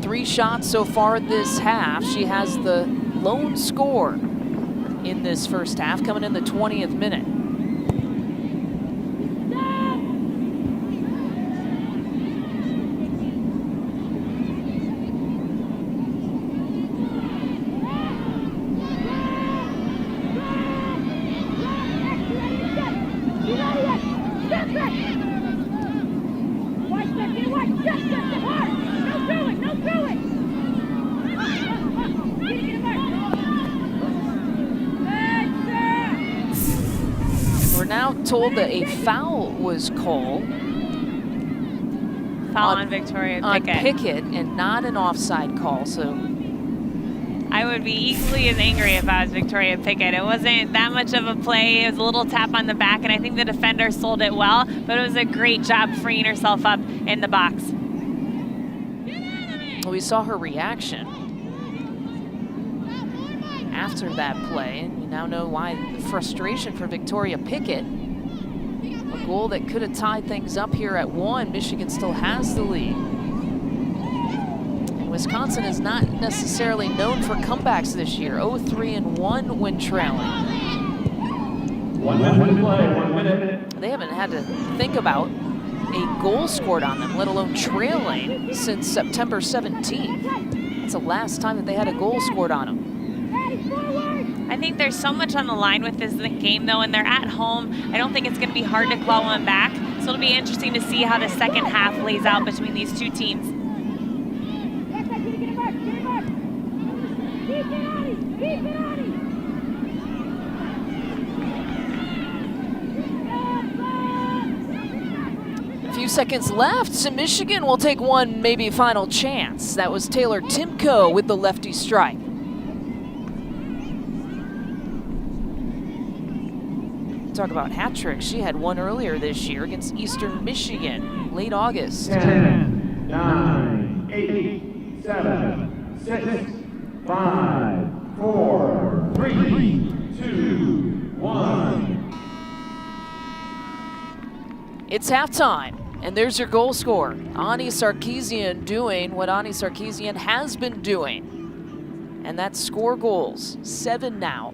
3 shots so far this half. She has the lone score in this first half, coming in the 20th minute. told that a foul was called. Foul on Victoria Pickett and not an offside call. So I would be equally as angry if I was Victoria Pickett. It wasn't that much of a play. It was a little tap on the back, and I think the defender sold it well, but it was a great job freeing herself up in the box. We saw her reaction after that play, and you now know why the frustration for Victoria Pickett. A goal that could have tied things up here at 1. Michigan still has the lead. And Wisconsin is not necessarily known for comebacks this year. 0-3-1 when trailing. 1 minute play, 1 minute. They haven't had to think about a goal scored on them, let alone trailing, since September 17th. That's the last time that they had a goal scored on them. I think there's so much on the line with this game, though, and they're at home. I don't think it's going to be hard to claw one back. So it'll be interesting to see how the second half lays out between these two teams. A few seconds left, so Michigan will take one maybe final chance. That was Taylor Timko with the lefty strike. Talk about hat tricks. She had one earlier this year against Eastern Michigan, late August. 10, 9, 8, 7, 6, 5, 4, 3, 2, 1. It's halftime, and there's your goal scorer. Ani Sarkeesian doing what Ani Sarkeesian has been doing, and that's score goals. 7 now.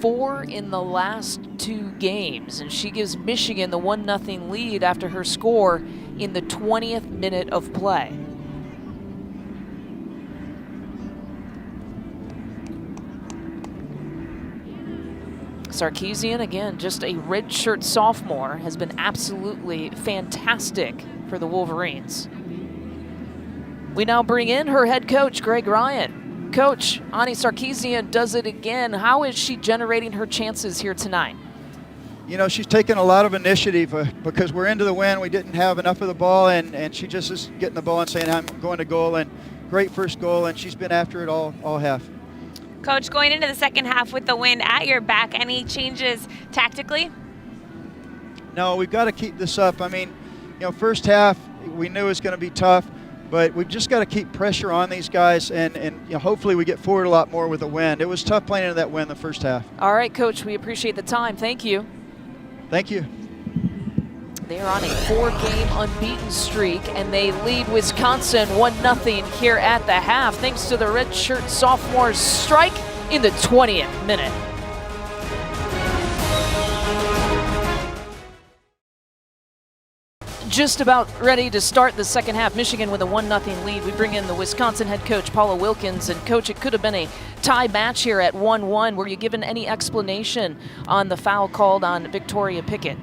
4 in the last 2 games, and she gives Michigan the 1-0 lead after her score in the 20th minute of play. Sarkeesian, again, just a redshirt sophomore, has been absolutely fantastic for the Wolverines. We now bring in her head coach, Greg Ryan. Coach, Ani Sarkeesian does it again. How is she generating her chances here tonight? You know, she's taken a lot of initiative because we're into the win. We didn't have enough of the ball, and she just is getting the ball and saying, I'm going to goal, and great first goal, and she's been after it all half. Coach, going into the second half with the wind at your back, any changes tactically? No, we've got to keep this up. I mean, you know, first half, we knew it was going to be tough. But we've just got to keep pressure on these guys, and you know, hopefully we get forward a lot more with the wind. It was tough playing into that wind the first half. All right, Coach, we appreciate the time. Thank you. Thank you. They are on a 4-game unbeaten streak, and they lead Wisconsin 1-0 here at the half, thanks to the redshirt sophomore's strike in the 20th minute. Just about ready to start the second half. Michigan with a 1-0 lead. We bring in the Wisconsin head coach, Paula Wilkins. And Coach, it could have been a tie match here at 1-1. Were you given any explanation on the foul called on Victoria Pickett?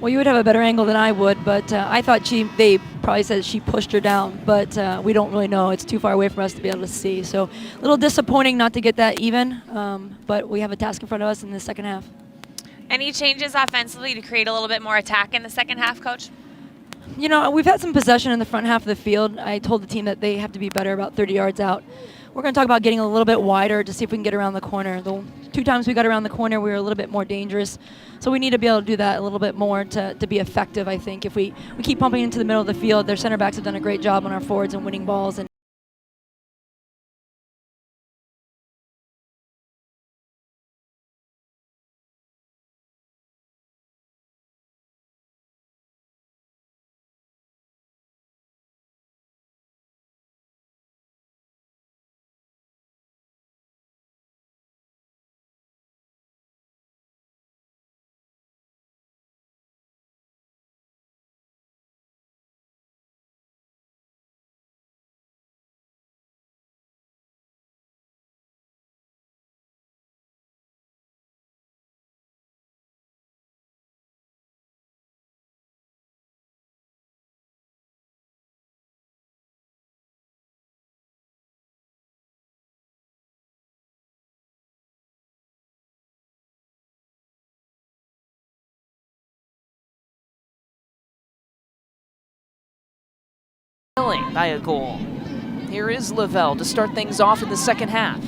Well, you would have a better angle than I would, but I thought they probably said she pushed her down, but we don't really know. It's too far away from us to be able to see. So a little disappointing not to get that even, but we have a task in front of us in the second half. Any changes offensively to create a little bit more attack in the second half, Coach? You know, we've had some possession in the front half of the field. I told the team that they have to be better about 30 yards out. We're going to talk about getting a little bit wider to see if we can get around the corner. The 2 times we got around the corner, we were a little bit more dangerous. So we need to be able to do that a little bit more to be effective, I think. If we keep pumping into the middle of the field, their center backs have done a great job on our forwards and winning balls. And trailing by a goal. Here is Lavelle to start things off in the second half.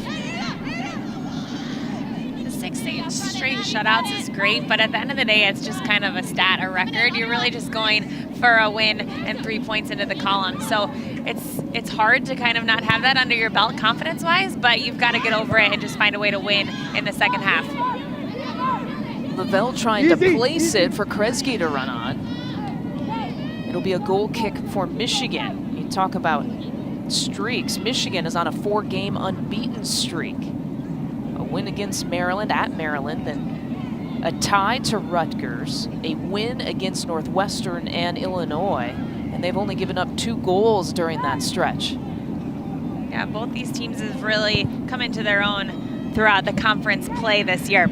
The 6 straight shutouts is great, but at the end of the day, it's just kind of a stat, a record. You're really just going for a win and 3 points into the column. So it's hard to kind of not have that under your belt confidence-wise, but you've got to get over it and just find a way to win in the second half. Lavelle trying to place it for Kresge to run on. It'll be a goal kick for Michigan. You talk about streaks. Michigan is on a 4-game unbeaten streak. A win against Maryland at Maryland, then a tie to Rutgers, a win against Northwestern and Illinois, and they've only given up 2 goals during that stretch. Yeah, both these teams have really come into their own throughout the conference play this year.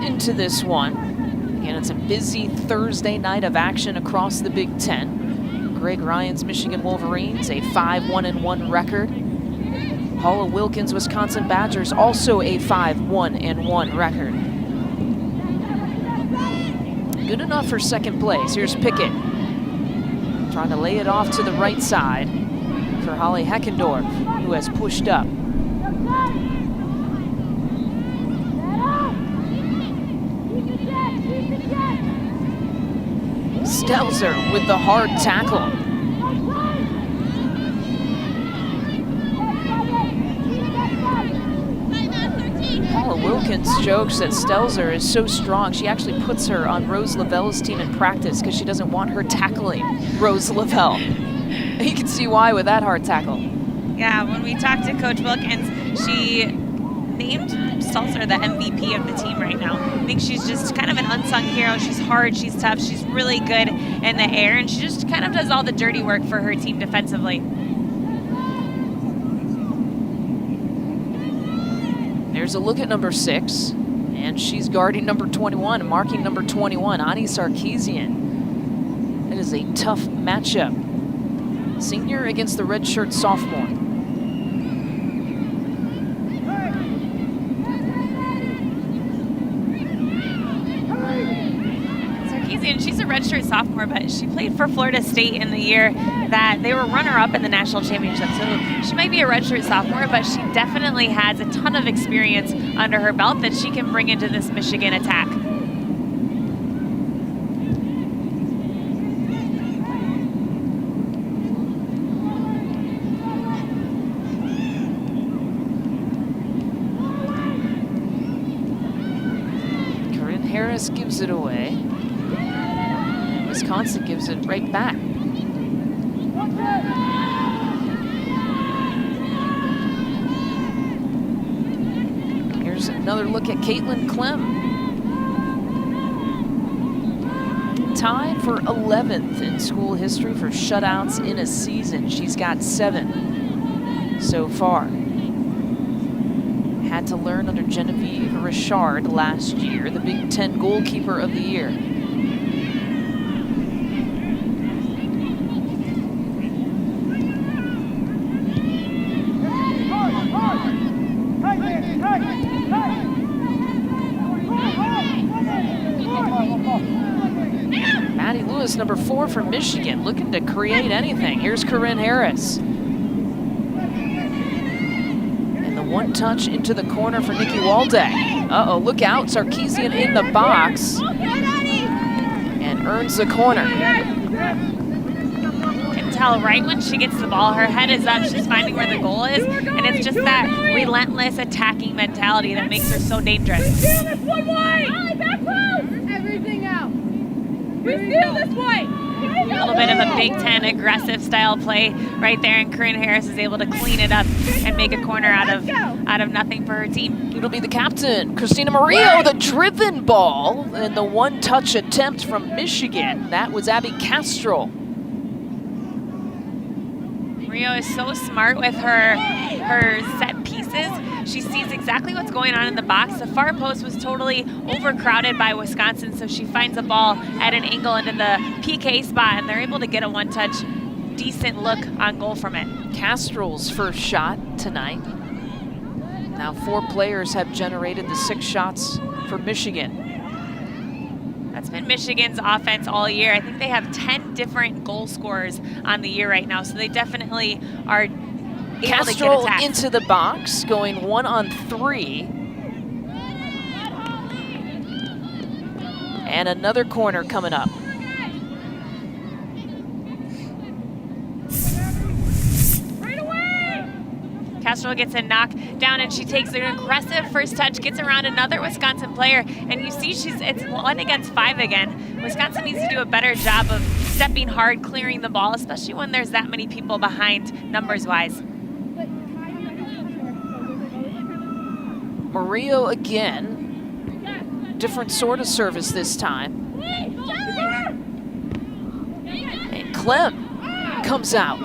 Into this one. Again, it's a busy Thursday night of action across the Big Ten. Greg Ryan's Michigan Wolverines, a 5-1-1 record. Paula Wilkins' Wisconsin Badgers, also a 5-1-1 record. Good enough for second place. Here's Pickett. Trying to lay it off to the right side for Holly Heckendorf, who has pushed up. Stelzer with the hard tackle. Paula Wilkins jokes that Stelzer is so strong, she actually puts her on Rose Lavelle's team in practice because she doesn't want her tackling Rose Lavelle. You can see why with that hard tackle. Yeah, when we talked to Coach Wilkins, she named Stelzer the MVP of the team right now. I think she's just kind of an unsung hero. She's hard, she's tough, she's really good in the air, and she just kind of does all the dirty work for her team defensively. There's a look at number 6, and she's guarding number 21, marking number 21, Ani Sarkeesian. It is a tough matchup. Senior against the redshirt sophomore. And she's a redshirt sophomore, but she played for Florida State in the year that they were runner-up in the national championship. So she might be a redshirt sophomore, but she definitely has a ton of experience under her belt that she can bring into this Michigan attack. Corinne Harris gives it away. Wisconsin gives it right back. Here's another look at Caitlin Clem. Tied for 11th in school history for shutouts in a season. She's got 7 so far. Had to learn under Genevieve Richard last year, the Big Ten goalkeeper of the year. Number 4 for Michigan, looking to create anything. Here's Corinne Harris. And the one touch into the corner for Nikki Waldeck. Uh-oh, look out, Sarkeesian in the box. And earns the corner. You can tell right when she gets the ball, her head is up, she's finding where the goal is, and it's just that relentless attacking mentality that makes her so dangerous. Steal this one way! Back close! Everything out. We steal this way! A little bit of a Big Ten aggressive style play right there, and Corinne Harris is able to clean it up and make a corner out of nothing for her team. It'll be the captain, Christina Maria, with a driven ball, and the one-touch attempt from Michigan. That was Abby Castro. Maria is so smart with her set pieces. She sees exactly what's going on in the box. The far post was totally overcrowded by Wisconsin, so she finds a ball at an angle into the PK spot, and they're able to get a one-touch, decent look on goal from it. Castro's first shot tonight. Now 4 players have generated the 6 shots for Michigan. That's been Michigan's offense all year. I think they have 10 different goal scorers on the year right now, so they definitely are able to get Castro attacked. into the box, going 1-on-3. And another corner coming up. Castro gets a knock down, and she takes an aggressive first touch, gets around another Wisconsin player, and you see it's 1 against 5 again. Wisconsin needs to do a better job of stepping hard, clearing the ball, especially when there's that many people behind numbers-wise. Murillo again. Different sort of service this time. And Clem comes out.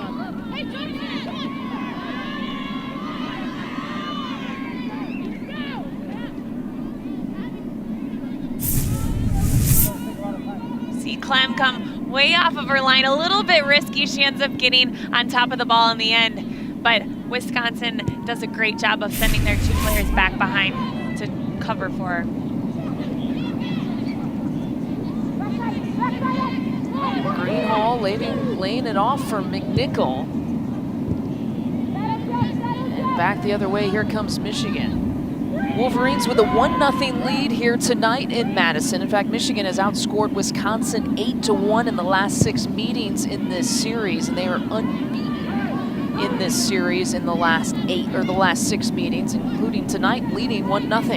Clem come way off of her line, a little bit risky. She ends up getting on top of the ball in the end, but Wisconsin does a great job of sending their 2 players back behind to cover for her. Greenhall laying it off for McNichol. And back the other way, here comes Michigan. Wolverines with a 1-0 lead here tonight in Madison. In fact, Michigan has outscored Wisconsin 8-1 in the last 6 meetings in this series, and they are unbeaten in this series in the last 6 meetings, including tonight, leading 1-0.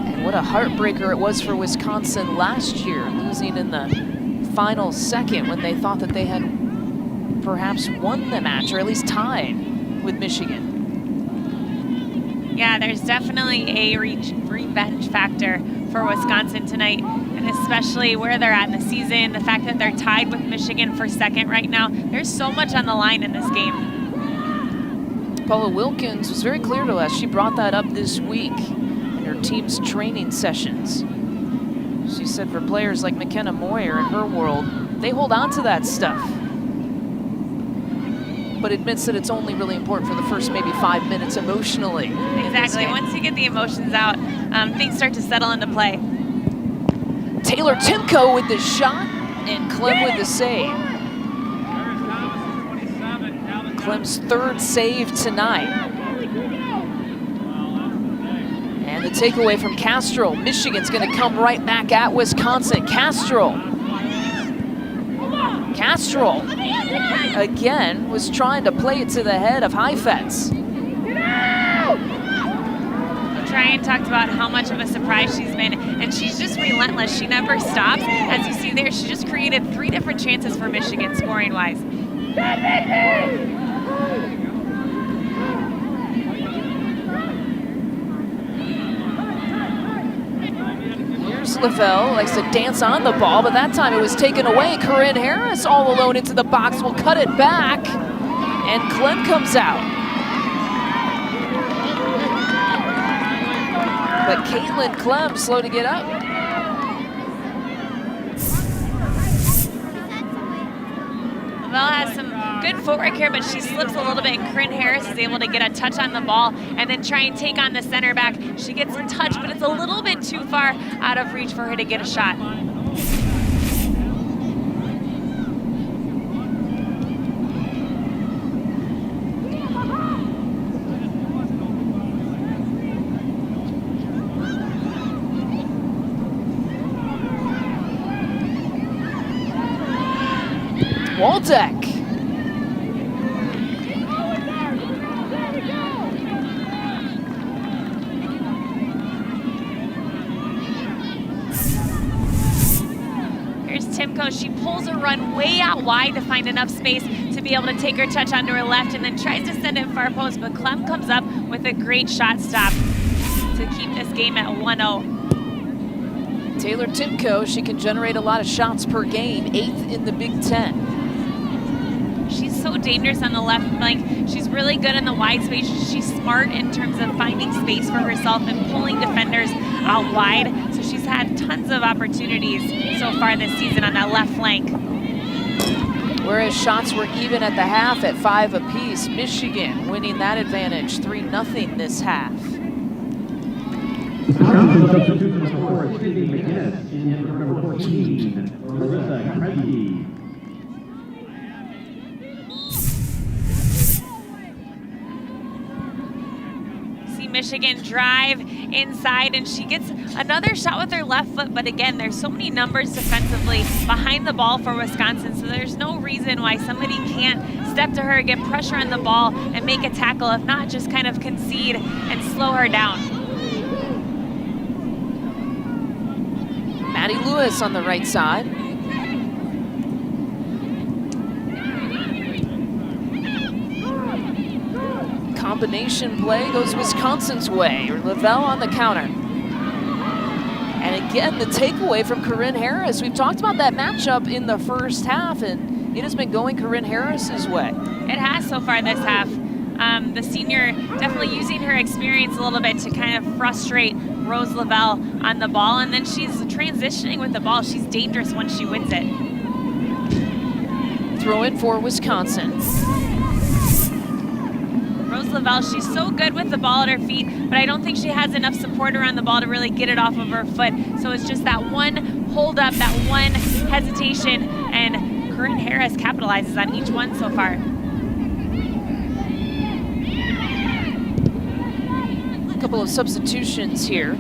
And what a heartbreaker it was for Wisconsin last year, losing in the final second when they thought that they had perhaps won the match, or at least tied with Michigan. Yeah, there's definitely a revenge factor for Wisconsin tonight, and especially where they're at in the season, the fact that they're tied with Michigan for second right now. There's so much on the line in this game. Paula Wilkins was very clear to us. She brought that up this week in her team's training sessions. She said for players like McKenna Moyer in her world, they hold on to that stuff, but admits that it's only really important for the first maybe 5 minutes emotionally. Exactly. Once you get the emotions out, things start to settle into play. Taylor Timko with the shot, and Clem with the save. Clem's 3rd save tonight. And the takeaway from Castro. Michigan's going to come right back at Wisconsin. Castro again was trying to play it to the head of Heifetz. Tryon talked about how much of a surprise she's been, and she's just relentless. She never stops. As you see there, she just created 3 different chances for Michigan scoring-wise. Here's Lavelle, likes to dance on the ball, but that time it was taken away. Corinne Harris all alone into the box, will cut it back, and Clem comes out. But Caitlin Clem slow to get up. Lavelle has some good footwork here, but she slips a little bit, and Corinne Harris is able to get a touch on the ball and then try and take on the center back. She gets a touch, but it's a little bit too far out of reach for her to get a shot. Waldeck. Timko, she pulls a run way out wide to find enough space to be able to take her touch onto her left and then tries to send it far post, but Clem comes up with a great shot stop to keep this game at 1-0. Taylor Timko, she can generate a lot of shots per game, 8th in the Big Ten. She's so dangerous on the left flank. She's really good in the wide space. She's smart in terms of finding space for herself and pulling defenders out wide. So she's had tons of opportunities so far this season on that left flank. Whereas shots were even at the half at 5 apiece. Michigan winning that advantage 3-0 this half. Substitution for Christina Maria in number 14, Marissa Kresge. Michigan drive inside, and she gets another shot with her left foot, but again, there's so many numbers defensively behind the ball for Wisconsin, so there's no reason why somebody can't step to her, get pressure on the ball, and make a tackle, if not just kind of concede and slow her down. Maddie Lewis on the right side. Combination play goes Wisconsin's way. Lavelle on the counter. And again, the takeaway from Corinne Harris. We've talked about that matchup in the first half, and it has been going Corinne Harris's way. It has so far this half. The senior definitely using her experience a little bit to kind of frustrate Rose Lavelle on the ball, and then she's transitioning with the ball. She's dangerous once she wins it. Throw in for Wisconsin. Rose Lavelle, she's so good with the ball at her feet, but I don't think she has enough support around the ball to really get it off of her foot. So it's just that one hold up, that one hesitation, and Corinne Harris capitalizes on each one so far. A couple of substitutions here.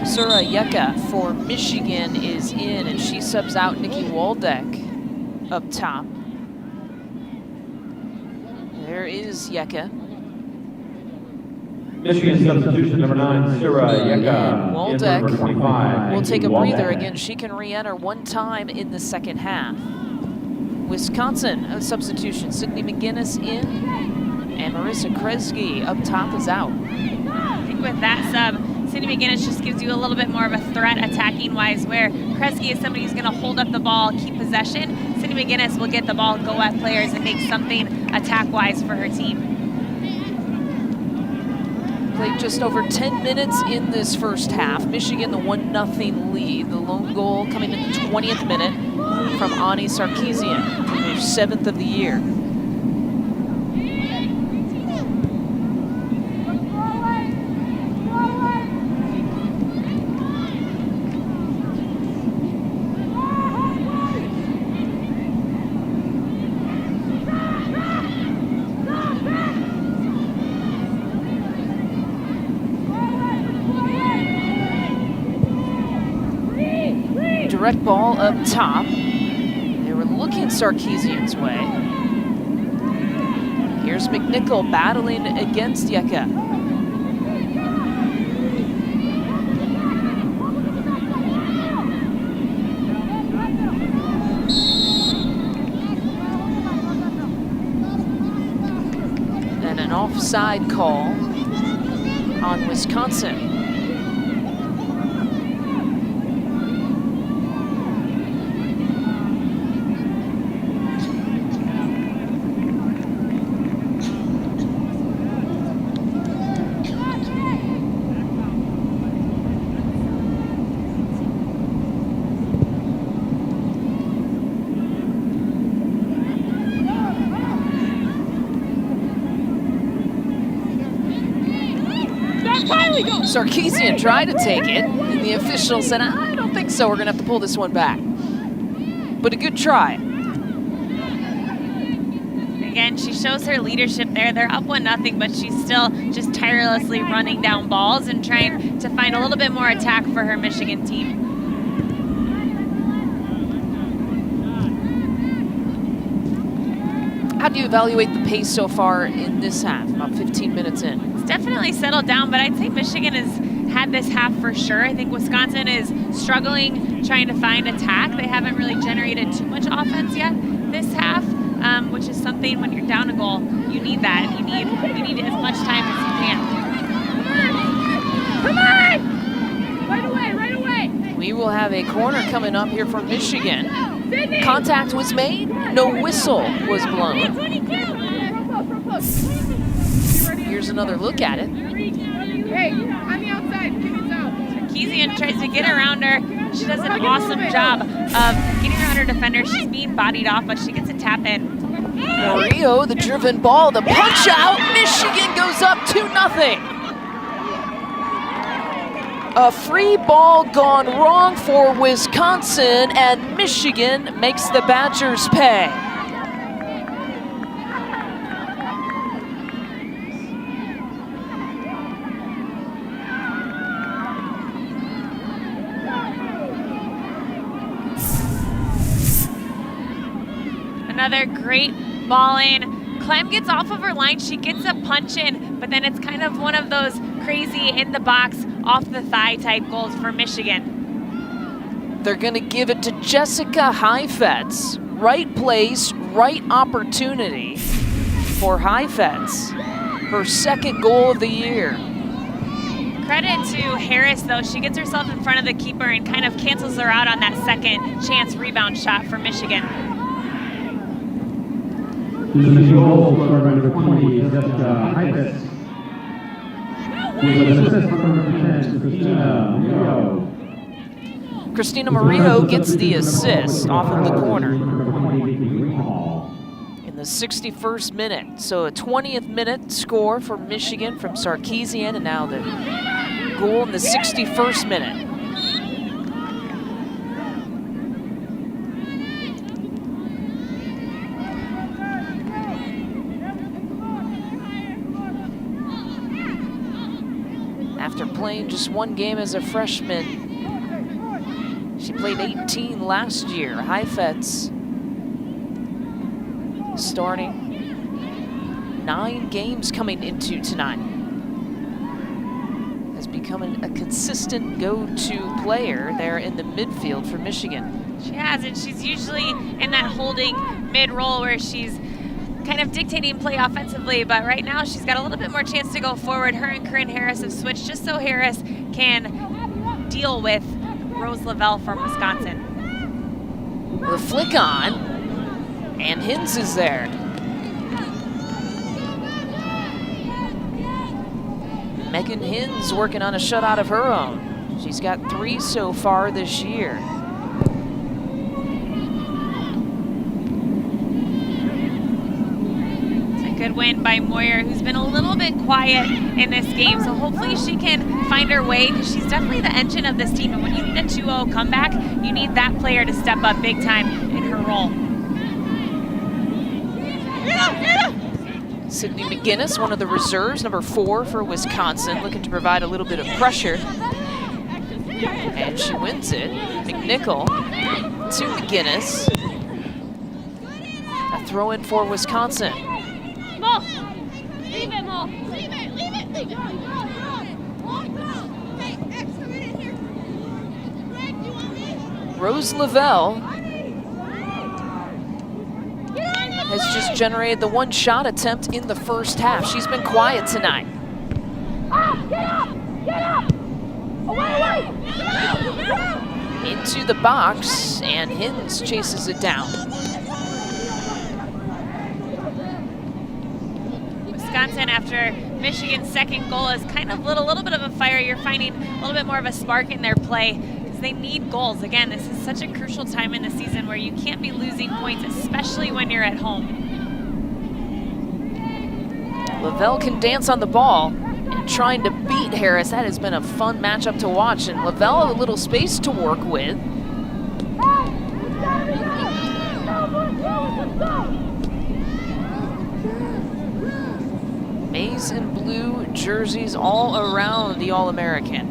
Sura Yeka for Michigan is in, and she subs out Nikki Waldeck up top. There is Yeka. Michigan substitution number 9, Sura Yeka. Waldeck number 25. will take a breather. Waldeck. Again, she can re-enter one time in the second half. Wisconsin, a substitution. Sydney McGinnis in, and Marissa Kresge up top is out. I think with that sub, Sydney McGinnis just gives you a little bit more of a threat attacking-wise, where Kresge is somebody who's going to hold up the ball, keep possession. Sydney McGinnis will get the ball, go at players, and make something attack-wise for her team. Played just over 10 minutes in this first half. Michigan, the 1-0 lead. The lone goal coming in the 20th minute from Ani Sarkeesian, her 7th of the year. Direct ball up top. They were looking Sarkeesian's way. Here's McNichol battling against Yeka. And an offside call on Wisconsin. Sarkeesian tried to take it, and the official said, I don't think so, we're going to have to pull this one back. But a good try. Again, she shows her leadership there. They're up 1-0, but she's still just tirelessly running down balls and trying to find a little bit more attack for her Michigan team. How do you evaluate the pace so far in this half, about 15 minutes in? Definitely settled down, but I'd say Michigan is had this half for sure. I think Wisconsin is struggling trying to find attack. They haven't really generated too much offense yet this half, which is something when you're down a goal, you need that. You need as much time as you can. Come on! Right away, right away! We will have a corner coming up here from Michigan. Sydney! Contact was made, no whistle was blown. Here's another look at it. Hey, on the outside, give it out. Sarkeesian tries to get around her. She does an awesome job of getting around her defender. She's being bodied off, but she gets a tap in. Murillo, the driven ball, the punch out. Michigan goes up 2-0. A free ball gone wrong for Wisconsin, and Michigan makes the Badgers pay. Another great ball in. Clem gets off of her line. She gets a punch in, but then it's kind of one of those crazy in the box, off the thigh type goals for Michigan. They're going to give it to Jessica Heifetz. Right place, right opportunity for Heifetz. Her second goal of the year. Credit to Harris, though. She gets herself in front of the keeper and kind of cancels her out on that second chance rebound shot for Michigan. This is the goal for number 20, Jessica Heifetz. With an assist from number 10, Christina Maria. Christina Maria gets the assist off of the corner in the 61st minute. So a 20th minute score for Michigan from Sarkeesian, and now the goal in the 61st minute. After playing just one game as a freshman, she played 18 last year. Heifetz starting 9 games coming into tonight. Has become a consistent go-to player there in the midfield for Michigan. She has, and she's usually in that holding mid-roll where she's kind of dictating play offensively, but right now she's got a little bit more chance to go forward. Her and Corinne Harris have switched just so Harris can deal with Rose Lavelle from Wisconsin. The flick on, and Hins is there. Megan Hins working on a shutout of her own. She's got 3 so far this year. Good win by Moyer, who's been a little bit quiet in this game, so hopefully she can find her way, because she's definitely the engine of this team, and when you need a 2-0 comeback, you need that player to step up big time in her role. Sydney McGinnis, one of the reserves, number 4 for Wisconsin, looking to provide a little bit of pressure. And she wins it. McNichol to McGinnis. A throw in for Wisconsin. Mo! Leave it, Mo! Leave it, leave it, leave it! Hey, X, come in here. Greg, do you want me? Rose Lavelle has just generated the 1 shot attempt in the first half. She's been quiet tonight. Get up! Get up! Away, away! Into the box, and Hins chases it down. Wisconsin, after Michigan's second goal, is kind of lit a little bit of a fire. You're finding a little bit more of a spark in their play because they need goals. Again, this is such a crucial time in the season where you can't be losing points, especially when you're at home. Lavelle can dance on the ball and trying to beat Harris. That has been a fun matchup to watch, and Lavelle a little space to work with. Maize and blue jerseys all around the All-American.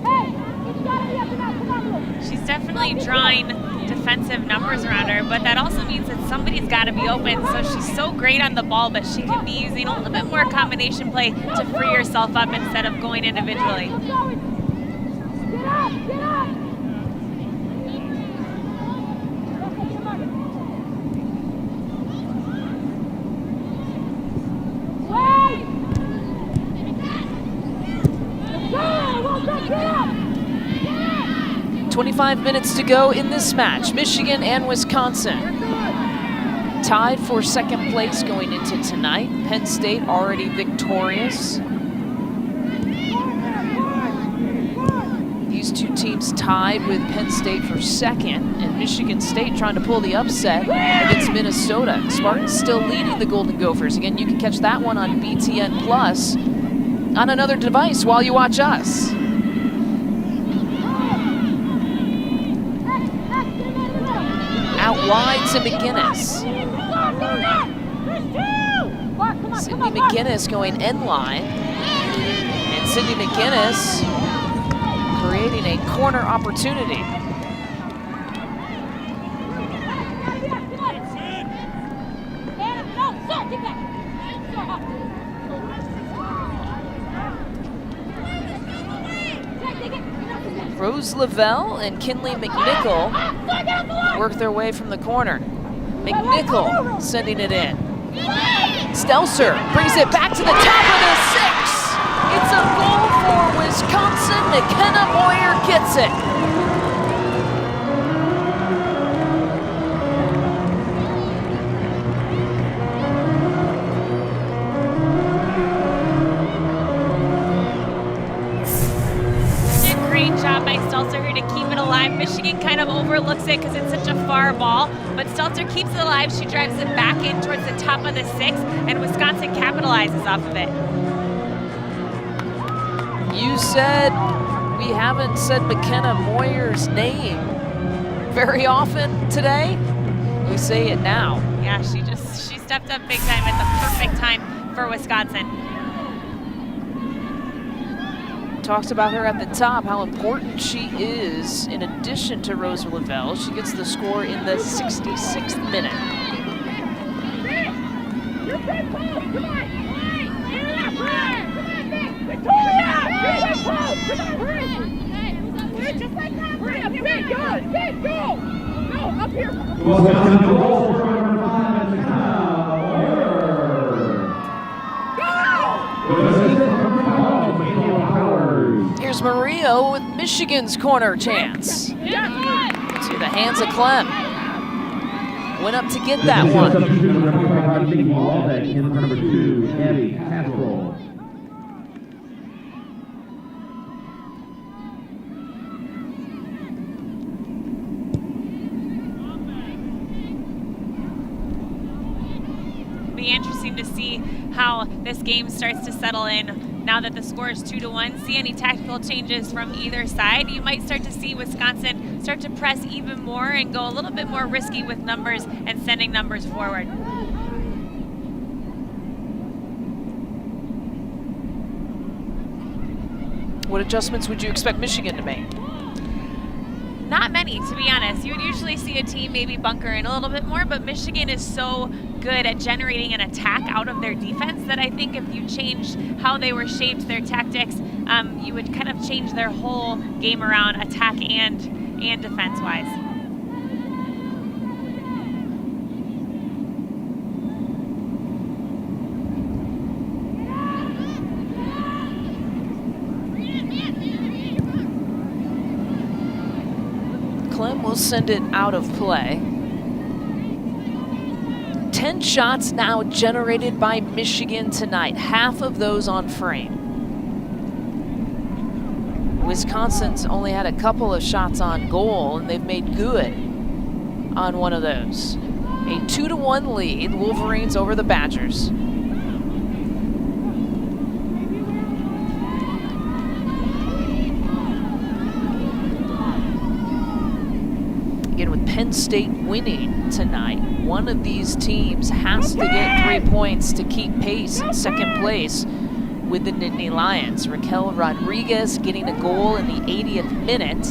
Hey, it's gotta be up and up, come on. She's definitely drawing defensive numbers around her, but that also means that somebody's got to be open. So she's so great on the ball, but she could be using a little bit more combination play to free herself up instead of going individually. Get up, get up. Wait! Get up! 25 minutes to go in this match. Michigan and Wisconsin tied for second place going into tonight. Penn State already victorious. These two teams tied with Penn State for second, and Michigan State trying to pull the upset against Minnesota. Spartans still leading the Golden Gophers. Again, you can catch that one on BTN Plus on another device while you watch us. Out wide to McGinnis. Sydney McGinnis going end line. And Sydney McGinnis creating a corner opportunity. Rose Lavelle and Kinley McNichol work their way from the corner. McNichol sending it in. Stelzer brings it back to the top of the 6. It's a goal for Wisconsin. McKenna Moyer gets it. Great job by Stelzer here to keep it alive. Michigan kind of overlooks it because it's such a far ball, but Stelzer keeps it alive. She drives it back in towards the top of the 6, and Wisconsin capitalizes off of it. You said we haven't said McKenna Moyer's name very often today. We say it now. Yeah, she stepped up big time at the perfect time for Wisconsin. Talked about her at the top, how important she is in addition to Rose Lavelle. She gets the score in the 66th minute. Here's Maria with Michigan's corner chance. To the hands of Clem. Went up to get that one. Number 2, Abby Casserole. Be interesting to see how this game starts to settle in now that the score is 2-1. See any tactical changes from either side. You might start to see Wisconsin start to press even more and go a little bit more risky with numbers and sending numbers forward. What adjustments would you expect Michigan to make? Not many, to be honest. You would usually see a team maybe bunker in a little bit more, but Michigan is so good at generating an attack out of their defense that I think if you changed how they were shaped, their tactics, you would kind of change their whole game around attack and defense-wise. Clem will send it out of play. 10 shots now generated by Michigan tonight, half of those on frame. Wisconsin's only had a couple of shots on goal, and they've made good on one of those. A 2-1 lead, Wolverines over the Badgers. Again, with Penn State winning tonight, one of these teams has to get 3 points to keep pace in second place with the Nittany Lions. Raquel Rodriguez getting a goal in the 80th minute.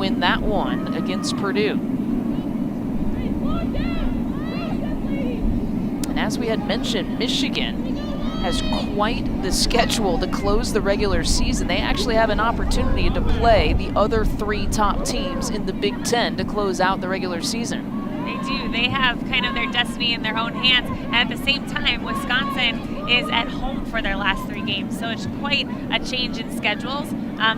win that one against Purdue. And as we had mentioned, Michigan has quite the schedule to close the regular season. They actually have an opportunity to play the other 3 top teams in the Big Ten to close out the regular season. They do. They have kind of their destiny in their own hands. And at the same time, Wisconsin is at home for their last 3 games. So it's quite a change in schedules.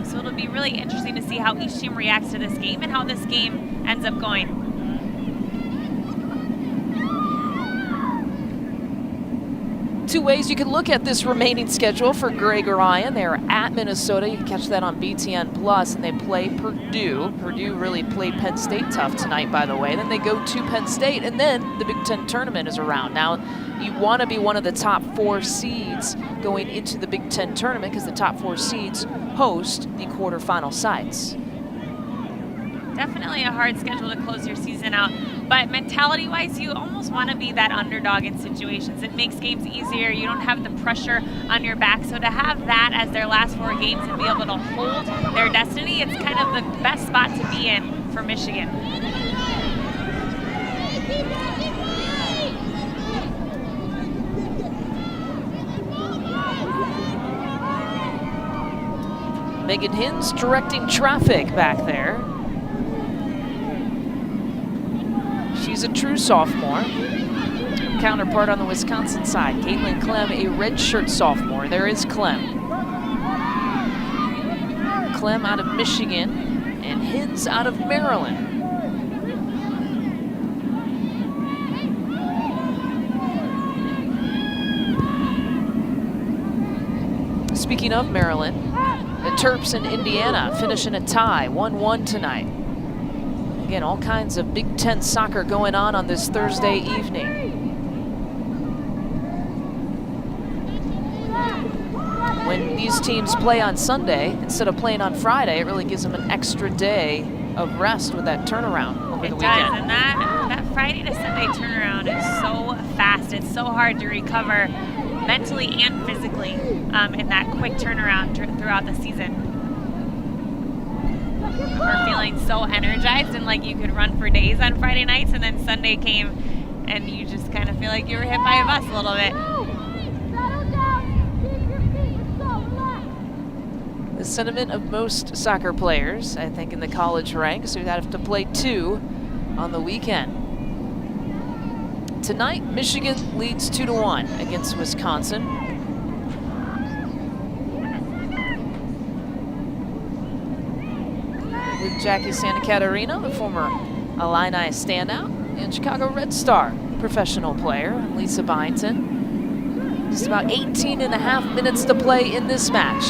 So it'll be really interesting to see how each team reacts to this game and how this game ends up going. Two ways you can look at this remaining schedule for Greg Orion. They're at Minnesota. You can catch that on BTN Plus, and they play Purdue. Purdue really played Penn State tough tonight, by the way. Then they go to Penn State, and then the Big Ten tournament is around. Now, you want to be one of the top 4 seeds going into the Big Ten tournament because the top 4 seeds host the quarterfinal sides. Definitely a hard schedule to close your season out, but mentality-wise, you almost want to be that underdog in situations. It makes games easier. You don't have the pressure on your back, so to have that as their last 4 games and be able to hold their destiny, it's kind of the best spot to be in for Michigan. Megan Hinz directing traffic back there. She's a true sophomore. Counterpart on the Wisconsin side, Caitlin Clem, a redshirt sophomore. There is Clem. Clem out of Michigan and Hinz out of Maryland. Speaking of Maryland, the Terps in Indiana finishing a tie, 1-1 tonight. Again, all kinds of Big Ten soccer going on this Thursday evening. When these teams play on Sunday, instead of playing on Friday, it really gives them an extra day of rest with that turnaround over the weekend. It does, and that Friday to Sunday turnaround is so fast. It's so hard to recover mentally and physically in that quick turnaround throughout the season. We're feeling so energized and like you could run for days on Friday nights, and then Sunday came and you just kind of feel like you were hit by a bus a little bit. The sentiment of most soccer players, I think, in the college ranks, who have to play 2 on the weekend. Tonight, Michigan leads 2-1 against Wisconsin. With Jackie Santa Catarina, the former Illini standout, and Chicago Red Star professional player, Lisa Byington. Just about 18.5 minutes to play in this match.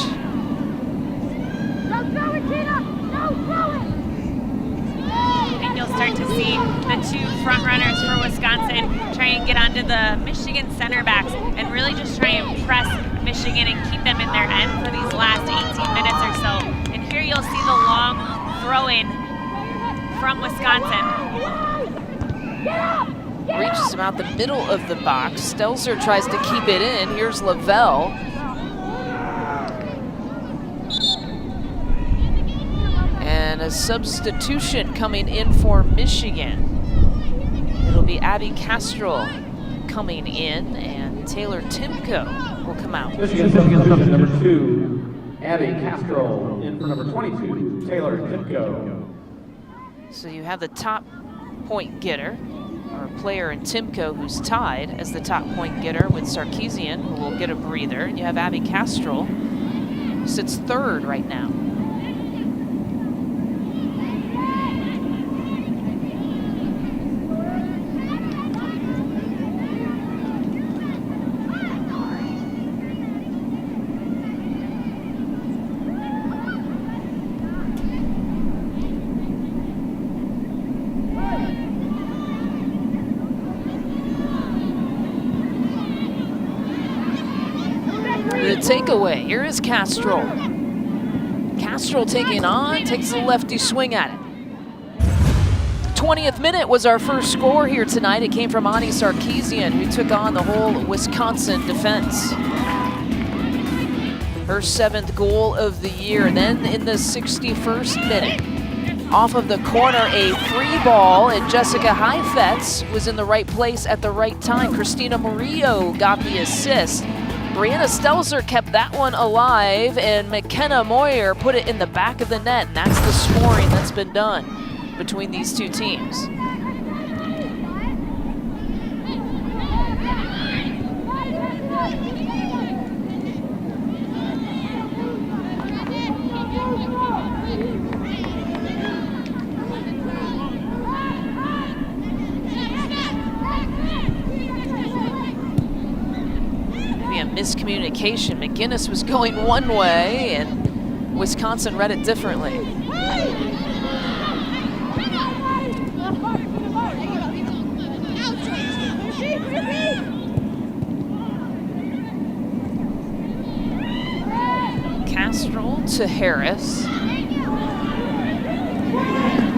Start to see the 2 front runners for Wisconsin try and get onto the Michigan center backs and really just try and press Michigan and keep them in their end for these last 18 minutes or so. And here you'll see the long throw-in from Wisconsin. Reaches about the middle of the box. Stelzer tries to keep it in. Here's Lavelle. And a substitution coming in for Michigan. It'll be Abby Castrol coming in, and Taylor Timko will come out. Michigan substitution number 2, Abby Castrol, in for number 22, Taylor Timko. So you have the top point getter, or player in Timko, who's tied as the top point getter with Sarkeesian, who will get a breather. And you have Abby Castrol, who sits 3rd right now. Takeaway. Here is Castrol. Castrol taking on, takes a lefty swing at it. 20th minute was our first score here tonight. It came from Ani Sarkeesian, who took on the whole Wisconsin defense. Her 7th goal of the year. Then in the 61st minute, Off of the corner, a free ball, and Jessica Heifetz was in the right place at the right time. Christina Maria got the assist. Brianna Stelzer kept that one alive, and McKenna Moyer put it in the back of the net, and that's the scoring that's been done between these two teams. Miscommunication. McGinnis was going one way and Wisconsin read it differently. Castrol to Harris.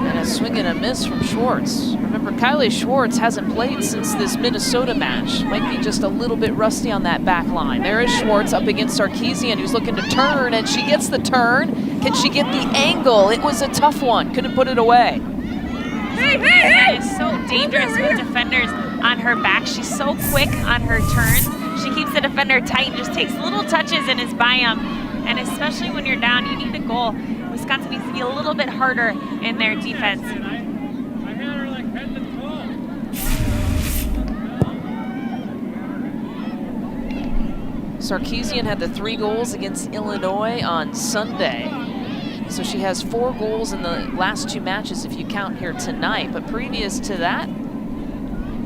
And a swing and a miss from Schwartz. Remember, Kylie Schwartz hasn't played since this Minnesota match. Might be just a little bit rusty on that back line. There is Schwartz up against Sarkeesian, who's looking to turn, and she gets the turn. Can she get the angle? It was a tough one. Couldn't put it away. She is so dangerous with defenders on her back. She's so quick on her turns. She keeps the defender tight and just takes little touches and is by them. And especially when you're down, you need a goal. Wisconsin needs to be a little bit harder in their defense. Sarkeesian had the 3 goals against Illinois on Sunday. So she has 4 goals in the last 2 matches if you count here tonight. But previous to that,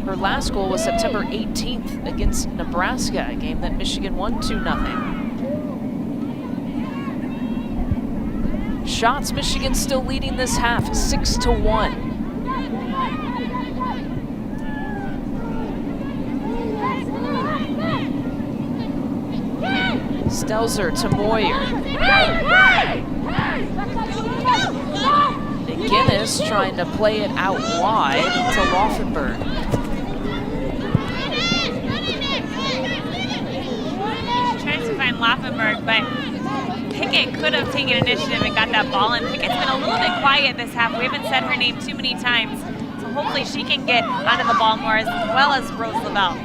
her last goal was September 18th against Nebraska, a game that Michigan won 2-0. Shots, Michigan still leading this half, 6-1. Stelzer to Moyer. McGinnis trying to play it out wide to Laufenberg. Tries to find Laufenberg, but Pickett could have taken initiative and got that ball, and Pickett's been a little bit quiet this half. We haven't said her name too many times, so hopefully she can get onto the ball more, as well as Rose Lavelle.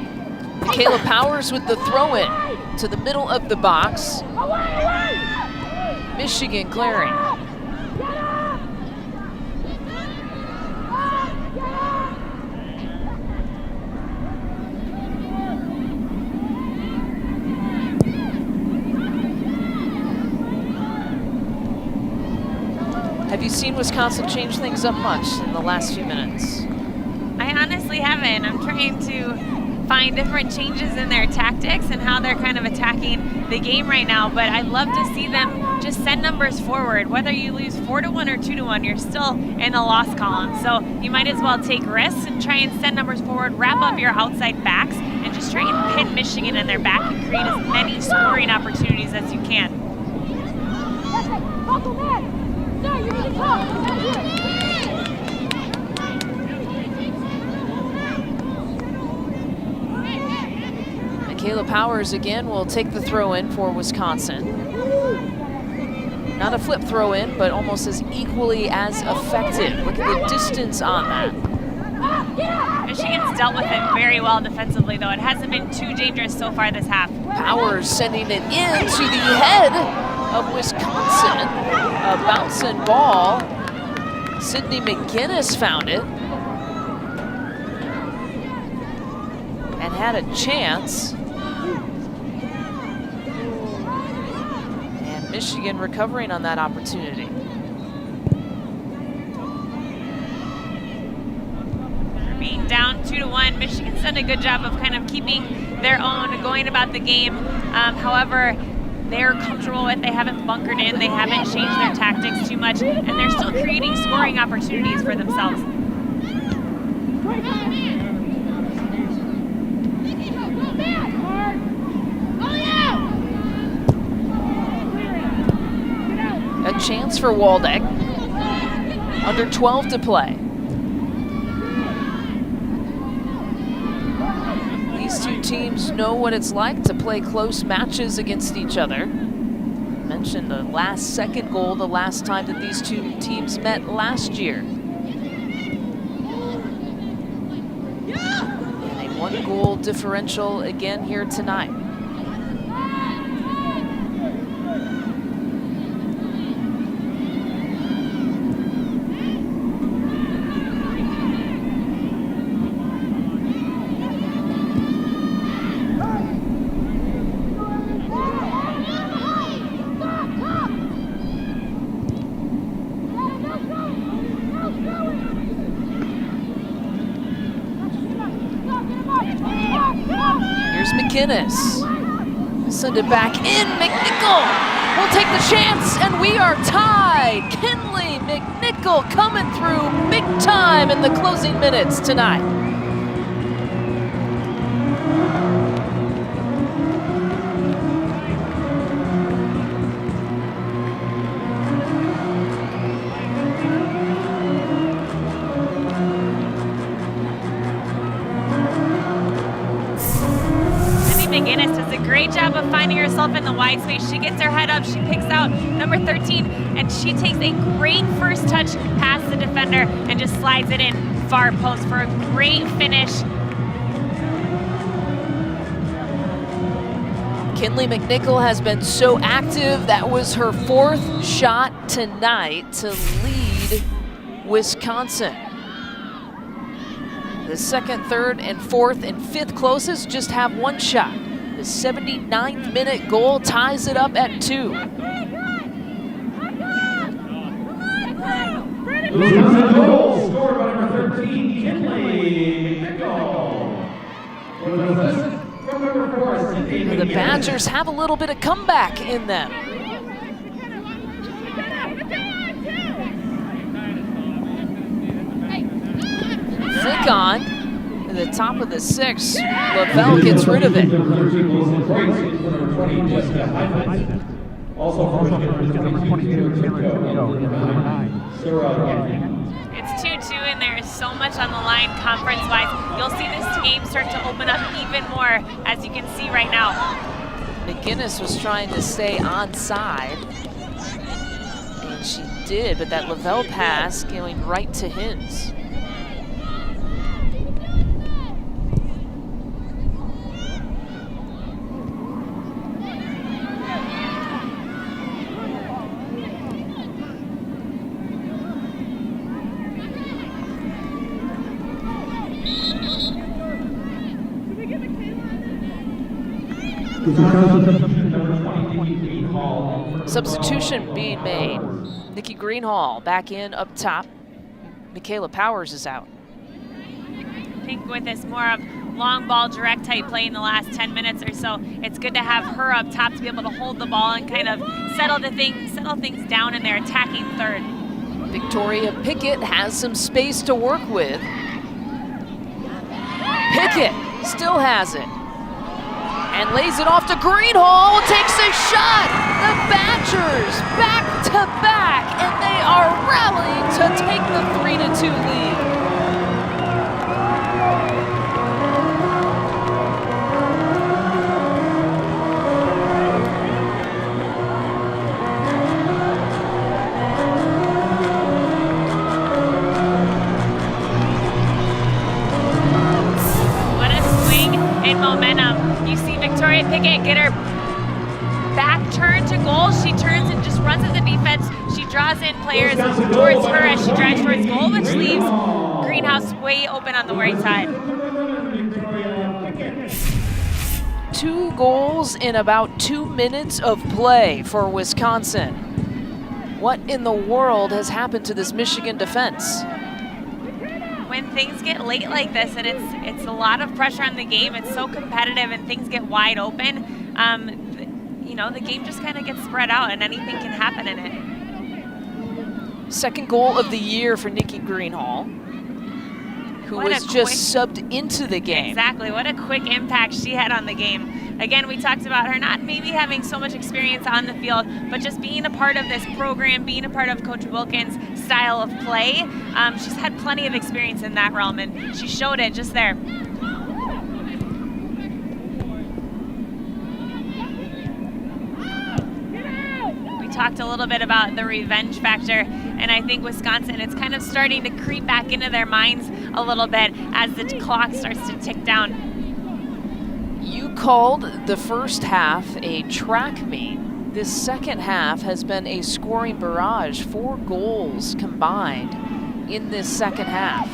Michaela Powers with the throw-in to the middle of the box. Michigan clearing. Have you seen Wisconsin change things up much in the last few minutes? I honestly haven't. I'm trying to find different changes in their tactics and how they're kind of attacking the game right now, but I'd love to see them just send numbers forward. Whether you lose 4-1 or 2-1, you're still in the loss column, so you might as well take risks and try and send numbers forward, wrap up your outside backs, and just try and pin Michigan in their back and create as many scoring opportunities as you can. Michaela Powers again will take the throw-in for Wisconsin. Not a flip throw-in, but almost as equally as effective. Look at the distance on that. Michigan's dealt with it very well defensively, though. It hasn't been too dangerous so far this half. Powers sending it into the head of Wisconsin. A bouncing ball. Sydney McGinnis found it. And had a chance. And Michigan recovering on that opportunity. Being down 2-1, Michigan's done a good job of kind of keeping their own, going about the game. However, they're comfortable with, they haven't bunkered in, they haven't changed their tactics too much, and they're still creating scoring opportunities for themselves. A chance for Waldeck. Under 12 to play. These two teams know what it's like to play close matches against each other. mentioned the second goal the last time that these two teams met last year. And a 1-goal differential again here tonight. McInnes. Send it back in. McNichol will take the chance, and we are tied. Kinley McNichol coming through big time in the closing minutes tonight. McInnes does a great job of finding herself in the wide space. She gets her head up, she picks out number 13, and she takes a great first touch past the defender and just slides it in far post for a great finish. Kinley McNichol has been so active. That was her 4th shot tonight to lead Wisconsin. The 2nd, 3rd, and 4th and 5th closest just have 1 shot. The 79th minute goal ties it up at 2. Wisconsin goal scored by number 13, Kinley McNichol. The Badgers have a little bit of comeback in them. Flick on to the top of the 6. Lavelle gets rid of it. It's 2-2 and there is so much on the line conference-wise. You'll see this game start to open up even more, as you can see right now. McInnes was trying to stay onside, and she did, but that Lavelle pass going right to Hins. Substitution being made. Nikki Greenhall back in up top. Michaela Powers is out. I think with this more of long ball direct type play in the last 10 minutes or so, it's good to have her up top to be able to hold the ball and kind of settle things down in their attacking third. Victoria Pickett has some space to work with. Pickett still has it. And lays it off to Greenhall, takes a shot. The Badgers back to back, and they are rallying to take the 3-2 lead. What a swing in momentum. You see Victoria Pickett get her back turn to goal. She turns and just runs at the defense. She draws in players towards her as she drives towards goal, which leaves Greenhouse way open on the right side. 2 goals in about 2 minutes of play for Wisconsin. What in the world has happened to this Michigan defense? When things get late like this and it's a lot of pressure on the game, it's so competitive and things get wide open, you know, the game just kind of gets spread out and anything can happen in it. 2nd goal of the year for Nikki Greenhall, who was just subbed into the game. Exactly, what a quick impact she had on the game. Again, we talked about her not maybe having so much experience on the field, but just being a part of this program, being a part of Coach Wilkins' style of play. She's had plenty of experience in that realm, and she showed it just there. We talked a little bit about the revenge factor, and I think Wisconsin, it's kind of starting to creep back into their minds a little bit as the clock starts to tick down. You called the first half a track meet. This second half has been a scoring barrage, 4 goals combined in this second half.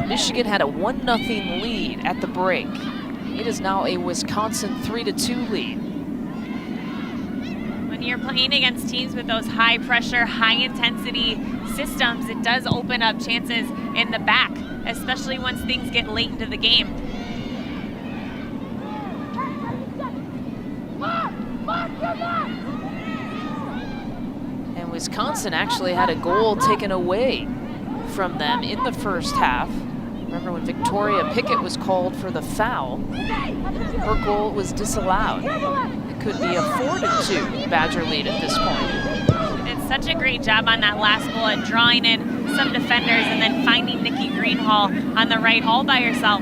Michigan had a 1-0 lead at the break. It is now a Wisconsin 3-2 lead. When you're playing against teams with those high pressure, high intensity systems, it does open up chances in the back, especially once things get late into the game. And Wisconsin actually had a goal taken away from them in the first half. Remember when Victoria Pickett was called for the foul, her goal was disallowed. It could be a 4-2 Badger lead at this point. It's such a great job on that last goal at drawing in some defenders and then finding Nikki Greenhall on the right all by herself.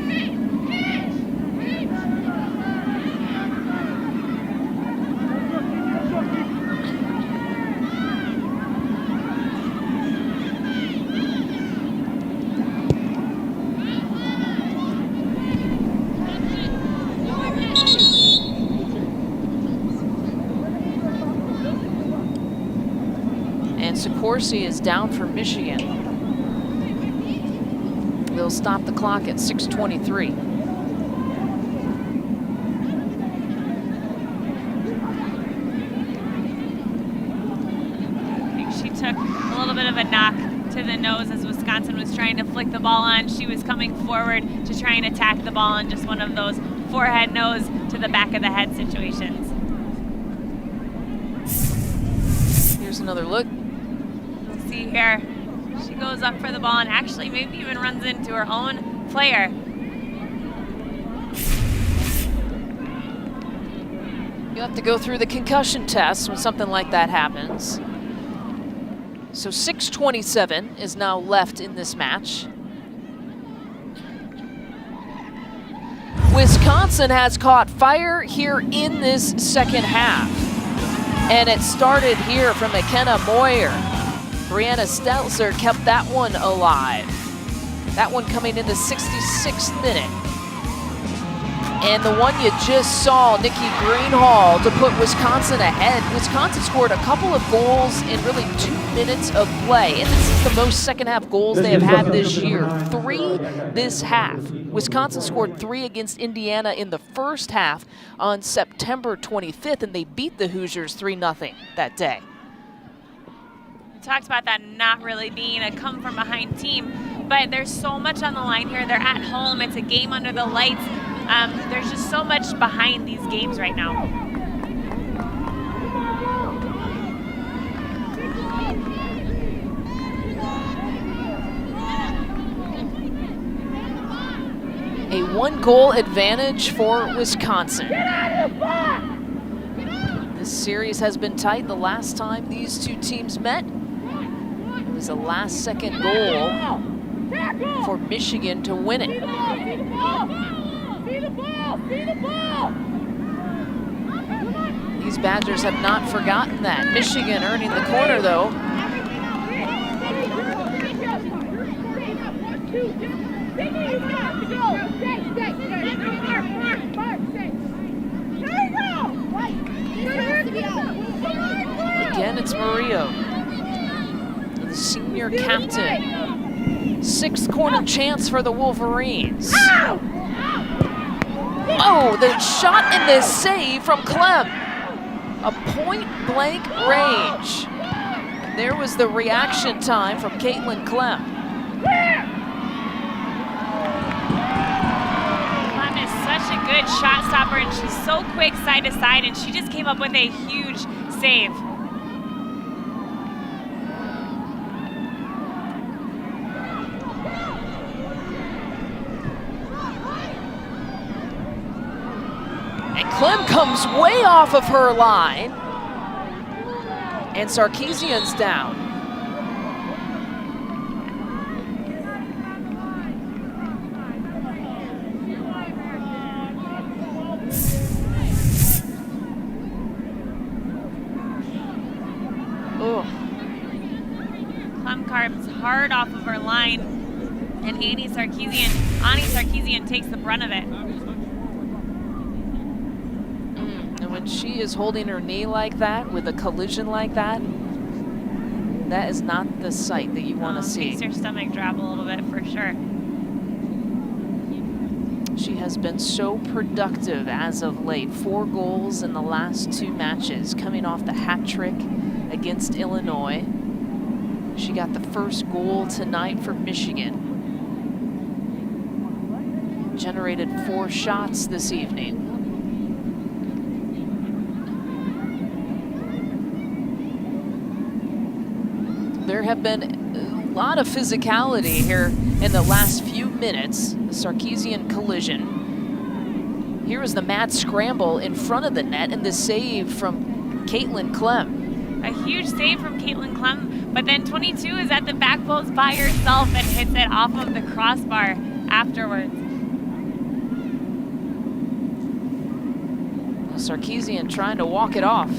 Sikorsky is down for Michigan. They'll stop the clock at 6:23. I think she took a little bit of a knock to the nose as Wisconsin was trying to flick the ball on. She was coming forward to try and attack the ball in just one of those forehead nose to the back of the head situations. Here's another look. See here, she goes up for the ball and actually maybe even runs into her own player. You have to go through the concussion test when something like that happens. So 6:27 is now left in this match. Wisconsin has caught fire here in this second half. And it started here from McKenna Moyer. Brianna Stelzer kept that one alive. That one coming in the 66th minute. And the one you just saw, Nikki Greenhall, to put Wisconsin ahead. Wisconsin scored a couple of goals in really 2 minutes of play. And this is the most second half goals they have had this year. 3 this half. Wisconsin scored 3 against Indiana in the first half on September 25th, and they beat the Hoosiers 3-0 that day. We talked about that not really being a come from behind team, but there's so much on the line here. They're at home. It's a game under the lights. There's just so much behind these games right now. A 1-goal advantage for Wisconsin. This series has been tight. The last time these two teams met, it was a last-second goal for Michigan to win it. These Badgers have not forgotten that. Michigan earning the corner, though. Again, it's Murillo, the senior captain. 6th corner chance for the Wolverines. Oh, the shot and the save from Clem. A point-blank range. And there was the reaction time from Caitlin Clem. Clem is such a good shot stopper, and she's so quick side to side, and she just came up with a huge save. Clem comes way off of her line. And Sarkeesian's down. hard off of her line, and Ani Sarkeesian takes the brunt of it. And when she is holding her knee like that, with a collision like that, that is not the sight that you want to see. Makes her stomach drop a little bit for sure. She has been so productive as of late. 4 goals in the last 2 matches, coming off the hat trick against Illinois. She got the first goal tonight for Michigan. Generated 4 shots this evening. There have been a lot of physicality here in the last few minutes. The Sarkeesian collision. Here is the mad scramble in front of the net and the save from Caitlin Clem. A huge save from Caitlin Clem, but then 22 is at the back post by herself and hits it off of the crossbar afterwards. Sarkeesian trying to walk it off.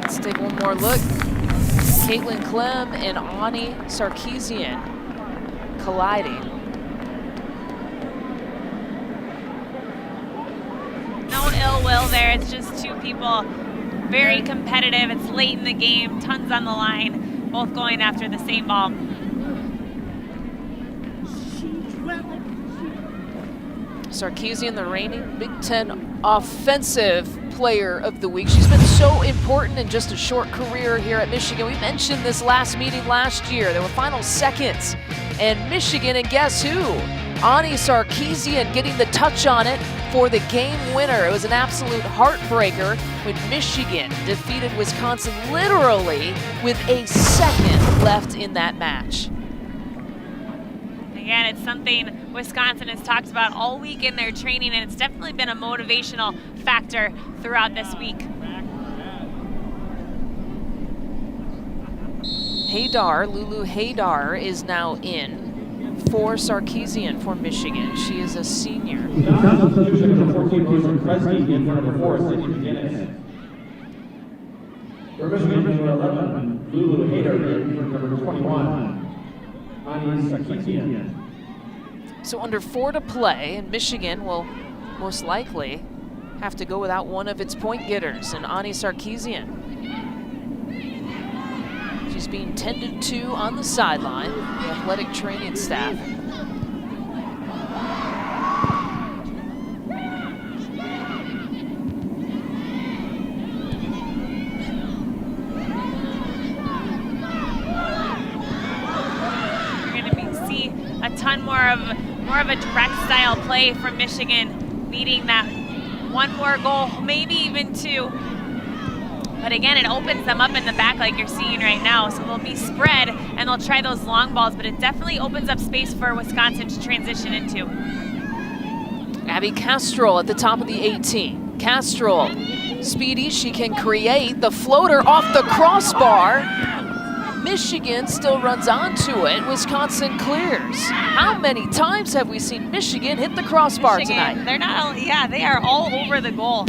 Let's take one more look. Caitlin Clem and Ani Sarkeesian colliding. No ill will there, it's just 2 people. Very competitive, it's late in the game, tons on the line, both going after the same ball. Sarkeesian, the reigning Big Ten Offensive Player of the Week. She's been so important in just a short career here at Michigan. We mentioned this last meeting last year. There were final seconds, and Michigan, and guess who? Ani Sarkeesian getting the touch on it for the game winner. It was an absolute heartbreaker when Michigan defeated Wisconsin literally with a second left in that match. Again, it's something Wisconsin has talked about all week in their training, and it's definitely been a motivational factor throughout this week. Lulu Haydar is now in for Sarkeesian for Michigan. She is a senior. Substitution number 14, Jason Kresge in for number 4, Sydney McGinnis. For Michigan, number 11, Lulu Haydar in for number 21. So under 4 to play, and Michigan will most likely have to go without one of its point getters, and Ani Sarkeesian. She's being tended to on the sideline, the athletic training staff. A ton more of a direct style play from Michigan, needing that 1 more goal, maybe even 2. But again, it opens them up in the back like you're seeing right now. So they'll be spread and they'll try those long balls, but it definitely opens up space for Wisconsin to transition into. Abby Castrol at the top of the 18. Castrol, speedy, she can create the floater off the crossbar. Michigan still runs onto it. Wisconsin clears. How many times have we seen Michigan hit the crossbar tonight? They're not, yeah, they are all over the goal.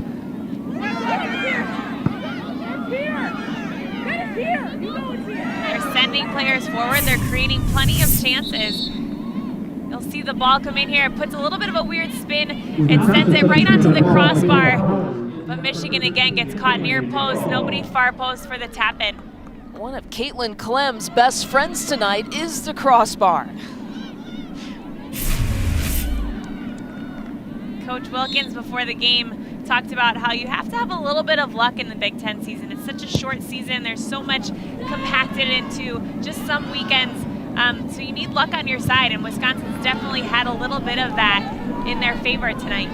They're sending players forward. They're creating plenty of chances. You'll see the ball come in here. It puts a little bit of a weird spin. It sends it right onto the crossbar. But Michigan again gets caught near post. Nobody far post for the tap in. One of Caitlin Clem's best friends tonight is the crossbar. Coach Wilkins before the game talked about how you have to have a little bit of luck in the Big Ten season. It's such a short season. There's so much compacted into just some weekends. So you need luck on your side, and Wisconsin's definitely had a little bit of that in their favor tonight.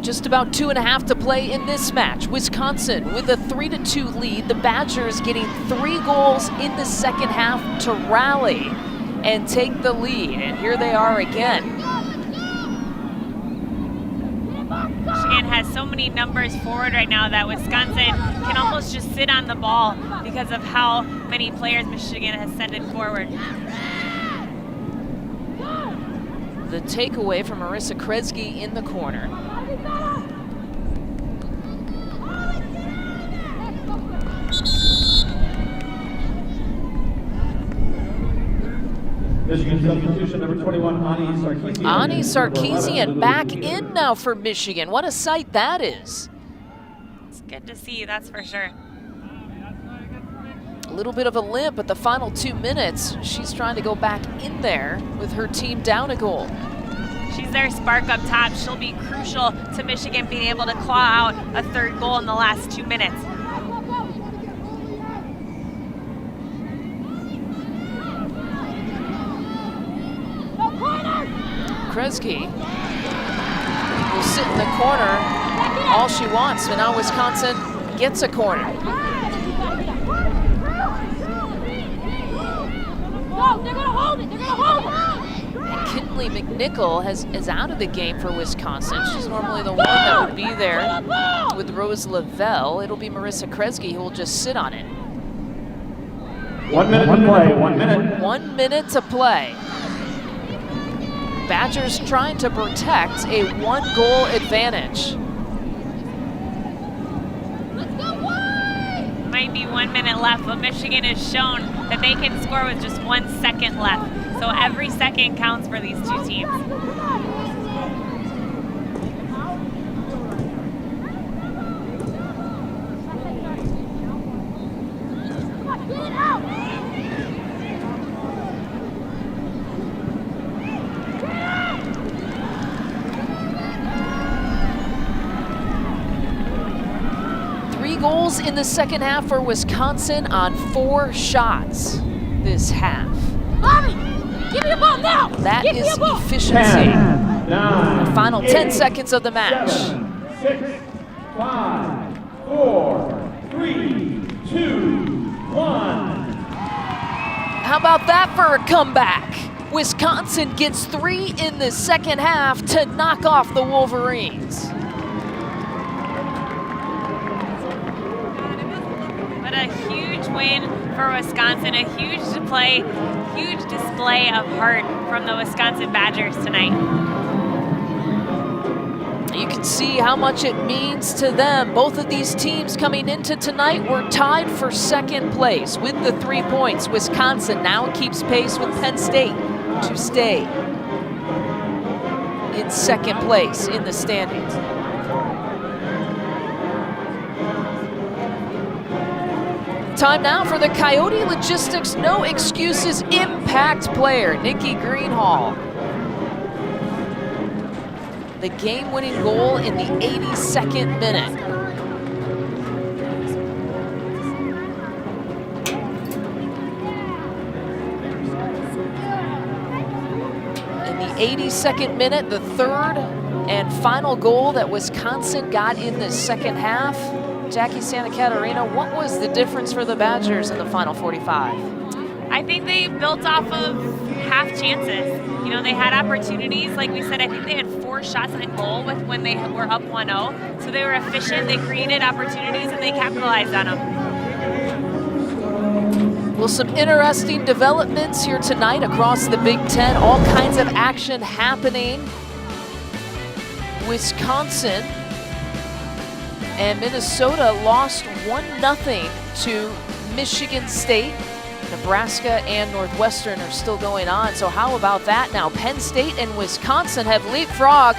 Just about 2.5 to play in this match. Wisconsin with a 3-2 lead. The Badgers getting 3 goals in the second half to rally and take the lead. And here they are again. Michigan has so many numbers forward right now that Wisconsin can almost just sit on the ball because of how many players Michigan has sent it forward. The takeaway from Marissa Kresge in the corner. Michigan substitution number 21, Ani Sarkeesian. Ani Sarkeesian back in now for Michigan. What a sight that is. It's good to see, that's for sure. A little bit of a limp at the final 2 minutes. She's trying to go back in there with her team down a goal. She's their spark up top. She'll be crucial to Michigan being able to claw out a third goal in the last 2 minutes. Kresge will sit in the corner all she wants, but now Wisconsin gets a corner. They're gonna hold it. They're gonna hold it. Kinley McNichol is out of the game for Wisconsin. She's normally the one that would be there with Rose Lavelle. It'll be Marissa Kresge who will just sit on it. 1 minute to play, 1 minute. 1 minute to play. Badgers trying to protect a 1-goal advantage. Might be 1 minute left, but Michigan has shown that they can score with just 1 second left. So every second counts for these two teams. Goals in the second half for Wisconsin on 4 shots this half. Bobby, give me the ball now. That is efficiency. 10, 9, The final 10 seconds of the match. 7, 6, 5, 4, 3, 2, 1. How about that for a comeback? Wisconsin gets 3 in the second half to knock off the Wolverines. A huge win for Wisconsin, a huge display of heart from the Wisconsin Badgers tonight. You can see how much it means to them. Both of these teams coming into tonight were tied for second place with the 3 points. Wisconsin now keeps pace with Penn State to stay in second place in the standings. Time now for the Coyote Logistics No Excuses Impact player, Nikki Greenhall. The game-winning goal in the 82nd minute. In the 82nd minute, the third and final goal that Wisconsin got in the second half. Jackie Santa Catarina, what was the difference for the Badgers in the final 45? I think they built off of half chances. You know, they had opportunities. Like we said, I think they had 4 shots on goal when they were up 1-0. So they were efficient, they created opportunities, and they capitalized on them. Well, some interesting developments here tonight across the Big Ten. All kinds of action happening. Wisconsin and Minnesota lost 1-0 to Michigan State. Nebraska and Northwestern are still going on. So how about that now? Penn State and Wisconsin have leapfrogged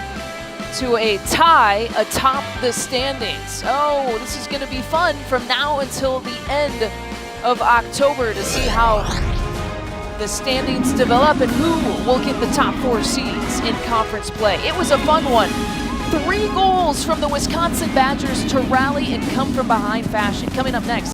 to a tie atop the standings. Oh, this is going to be fun from now until the end of October to see how the standings develop and who will get the top 4 seeds in conference play. It was a fun one. 3 goals from the Wisconsin Badgers to rally and come from behind fashion. Coming up next.